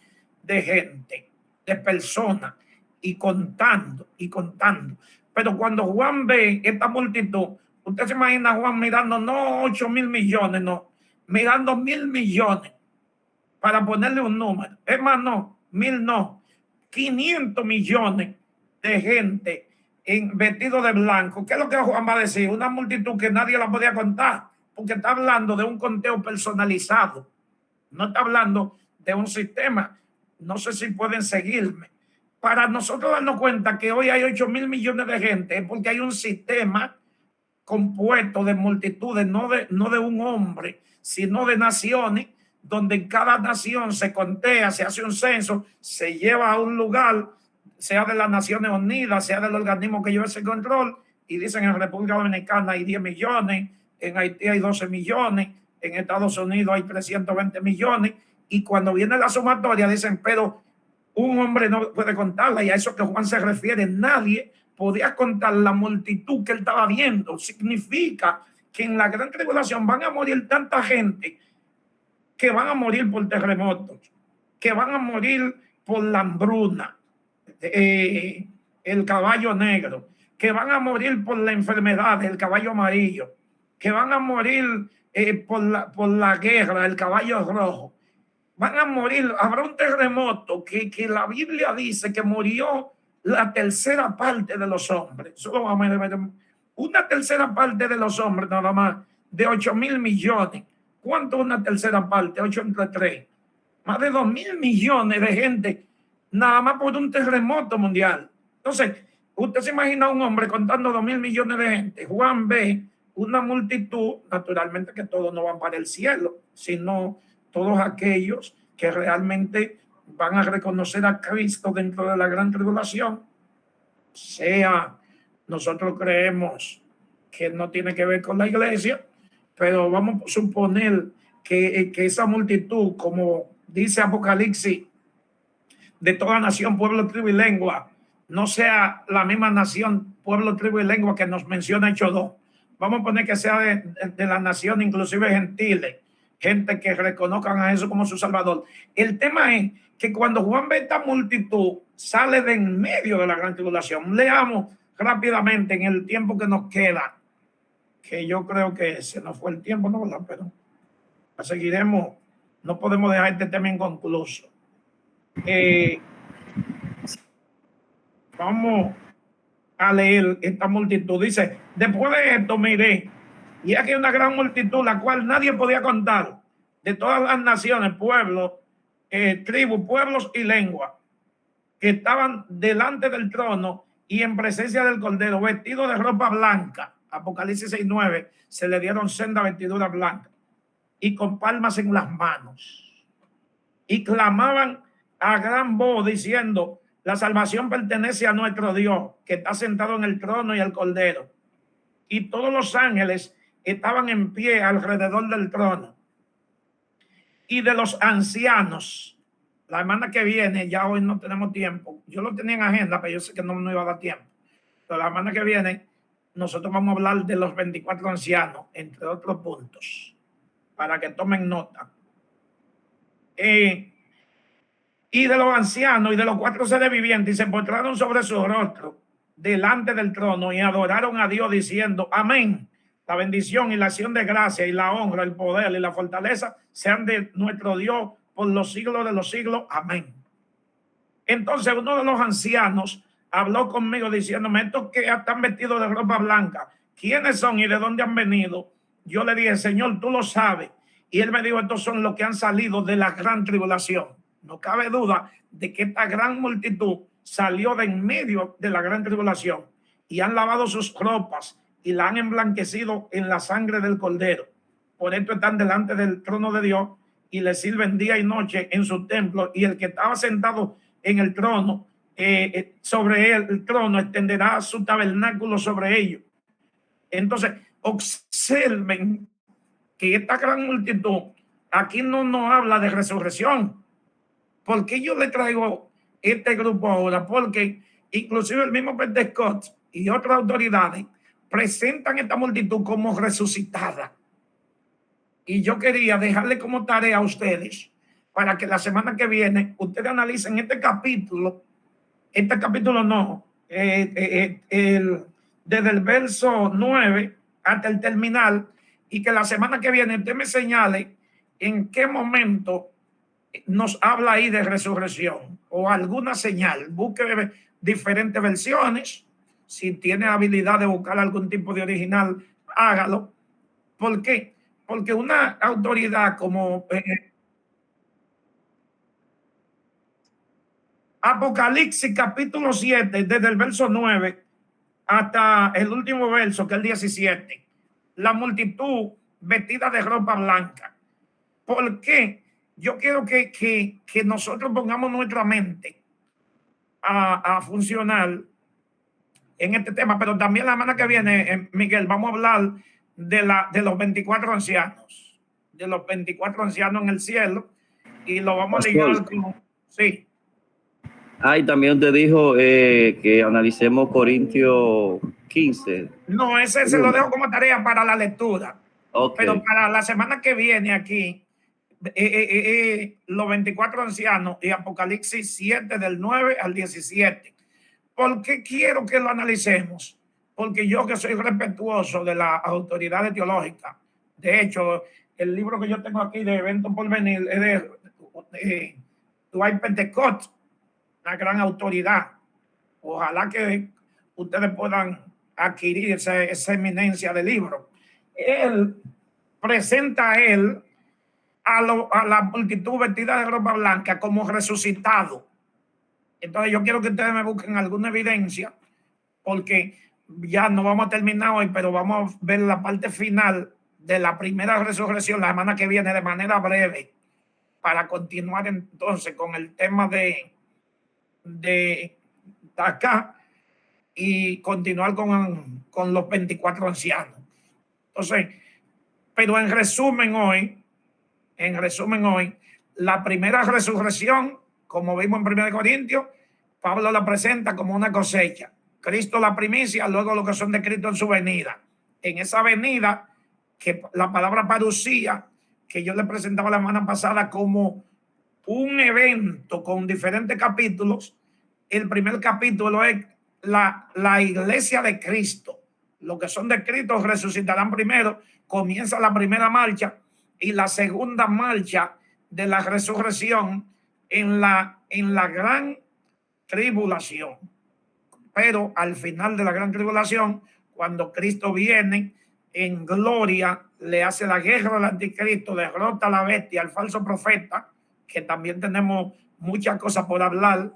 S1: de gente, de personas, y contando, y contando. Pero cuando Juan ve esta multitud, usted se imagina a Juan mirando no 8.000 millones, no, mirando 1.000 millones, para ponerle un número. Es más, no, 1.000 no, 500 millones de gente vestido de blanco. ¿Qué es lo que Juan va a decir? Una multitud que nadie la podía contar, porque está hablando de un conteo personalizado. No está hablando de un sistema. No sé si pueden seguirme. Para nosotros darnos cuenta que hoy hay 8.000 millones de gente, es porque hay un sistema compuesto de multitudes, no de un hombre, sino de naciones, donde en cada nación se contea, se hace un censo, se lleva a un lugar, sea de las Naciones Unidas, sea del organismo que lleva ese control, y dicen en República Dominicana hay 10 millones, en Haití hay 12 millones, en Estados Unidos hay 320 millones, y cuando viene la sumatoria dicen, pero un hombre no puede contarla, y a eso que Juan se refiere, nadie podía contar la multitud que él estaba viendo. Significa que en la gran tribulación van a morir tanta gente, que van a morir por terremotos, que van a morir por la hambruna, el caballo negro, que van a morir por la enfermedad, el caballo amarillo, que van a morir por la guerra, el caballo rojo. Van a morir, habrá un terremoto que la Biblia dice que murió la tercera parte de los hombres. Solo vamos a ver una tercera parte de los hombres, nada más, de 8.000 millones. ¿Cuánto es una tercera parte? 8 entre 3. Más de 2.000 millones de gente, nada más por un terremoto mundial. Entonces, usted se imagina a un hombre contando 2.000 millones de gente. Juan ve una multitud, naturalmente que todos no van para el cielo, sino todos aquellos que realmente van a reconocer a Cristo dentro de la gran tribulación. Nosotros creemos que no tiene que ver con la iglesia, pero vamos a suponer que esa multitud, como dice Apocalipsis, de toda nación, pueblo, tribu y lengua, no sea la misma nación, pueblo, tribu y lengua que nos menciona Hechos 2. Vamos a poner que sea de la nación, inclusive gentiles, gente que reconozcan a Jesús como su Salvador. El tema es que cuando Juan ve esta multitud, sale de en medio de la gran tribulación. Leamos rápidamente en el tiempo que nos queda, que yo creo que se nos fue el tiempo, ¿no? Pero seguiremos, no podemos dejar este tema inconcluso. Vamos a leer esta multitud. Dice, después de esto miré, y aquí hay una gran multitud, la cual nadie podía contar, de todas las naciones, pueblos, tribus, pueblos y lenguas, que estaban delante del trono y en presencia del Cordero, vestidos de ropa blanca. Apocalipsis 6:9, se le dieron senda vestidura blanca y con palmas en las manos, y clamaban a gran voz diciendo, la salvación pertenece a nuestro Dios, que está sentado en el trono y al Cordero. Y todos los ángeles estaban en pie alrededor del trono. Y de los ancianos, la semana que viene, ya hoy no tenemos tiempo, yo lo tenía en agenda, pero yo sé que no me iba a dar tiempo, pero la semana que viene nosotros vamos a hablar de los 24 ancianos, entre otros puntos, para que tomen nota. Y de los ancianos y de los 4 seres vivientes, y se postraron sobre su rostro delante del trono y adoraron a Dios diciendo, amén. La bendición y la acción de gracia y la honra, el poder y la fortaleza sean de nuestro Dios por los siglos de los siglos. Amén. Entonces uno de los ancianos habló conmigo diciéndome, estos que están vestidos de ropa blanca, ¿quiénes son y de dónde han venido? Yo le dije, Señor, tú lo sabes. Y él me dijo, estos son los que han salido de la gran tribulación. No cabe duda de que esta gran multitud salió de en medio de la gran tribulación y han lavado sus ropas y la han emblanquecido en la sangre del Cordero. Por esto están delante del trono de Dios y le sirven día y noche en su templo, y el que estaba sentado en el trono, sobre él, el trono extenderá su tabernáculo sobre ellos. Entonces, observen que esta gran multitud aquí no nos habla de resurrección. ¿Por qué yo le traigo este grupo ahora? Porque inclusive el mismo Pentecostés y otras autoridades presentan esta multitud como resucitada. Y yo quería dejarle como tarea a ustedes para que la semana que viene ustedes analicen este capítulo desde el verso 9 hasta el terminal, y que la semana que viene usted me señale en qué momento nos habla ahí de resurrección o alguna señal. Busque diferentes versiones. Si tiene habilidad de buscar algún tipo de original, hágalo. ¿Por qué? Porque una autoridad como Apocalipsis capítulo 7, desde el verso 9 hasta el último verso, que es el 17, la multitud vestida de ropa blanca. ¿Por qué? Yo quiero que nosotros pongamos nuestra mente a funcionar en este tema, pero también la semana que viene, Miguel, vamos a hablar de los 24 ancianos, de los 24 ancianos en el cielo, y lo vamos a ligar con... Sí.
S7: Y también te dijo que analicemos Corintios 15.
S1: No, ese se lo dejo como tarea para la lectura.
S7: Okay.
S1: Pero para la semana que viene aquí, los 24 ancianos y Apocalipsis 7 del 9 al 17. ¿Por qué quiero que lo analicemos? Porque yo, que soy respetuoso de las autoridades teológicas, de hecho, el libro que yo tengo aquí de Eventos por Venir es de Dwight Pentecostés, una gran autoridad. Ojalá que ustedes puedan adquirir esa eminencia de libro. Él presenta a la multitud vestida de ropa blanca como resucitado. Entonces yo quiero que ustedes me busquen alguna evidencia, porque ya no vamos a terminar hoy, pero vamos a ver la parte final de la primera resurrección la semana que viene de manera breve, para continuar entonces con el tema de acá y continuar con los 24 ancianos. Entonces, pero en resumen hoy, la primera resurrección, como vimos en 1 Corintios, Pablo la presenta como una cosecha. Cristo la primicia, luego lo que son descritos en su venida. En esa venida, que la palabra parucía, que yo le presentaba la semana pasada como un evento con diferentes capítulos. El primer capítulo es la iglesia de Cristo. Los que son de Cristo resucitarán primero. Comienza la primera marcha, y la segunda marcha de la resurrección en la gran tribulación. Pero al final de la gran tribulación, cuando Cristo viene en gloria, le hace la guerra al anticristo, derrota a la bestia, al falso profeta, que también tenemos muchas cosas por hablar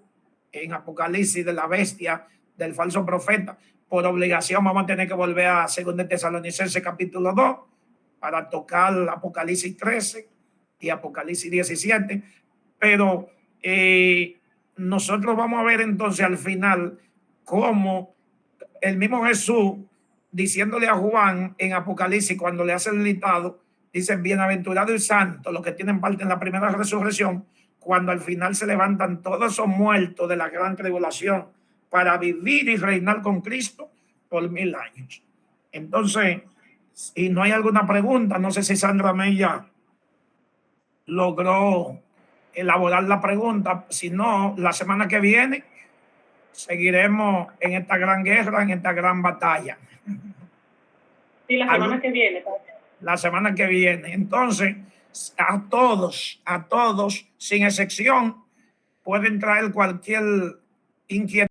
S1: en Apocalipsis de la bestia, del falso profeta. Por obligación vamos a tener que volver a 2 Tesalonicenses capítulo 2 para tocar Apocalipsis 13 y Apocalipsis 17. Pero nosotros vamos a ver entonces al final cómo el mismo Jesús, diciéndole a Juan en Apocalipsis, cuando le hace el listado, dice: bienaventurado y santo los que tienen parte en la primera resurrección, cuando al final se levantan todos esos muertos de la gran tribulación para vivir y reinar con Cristo por 1000 años. Entonces, si no hay alguna pregunta, no sé si Sandra Mella logró elaborar la pregunta. Si no, la semana que viene seguiremos en esta gran guerra, en esta gran batalla.
S3: Sí, la semana que viene.
S1: La semana que viene. Entonces, a todos, sin excepción, pueden traer cualquier inquietud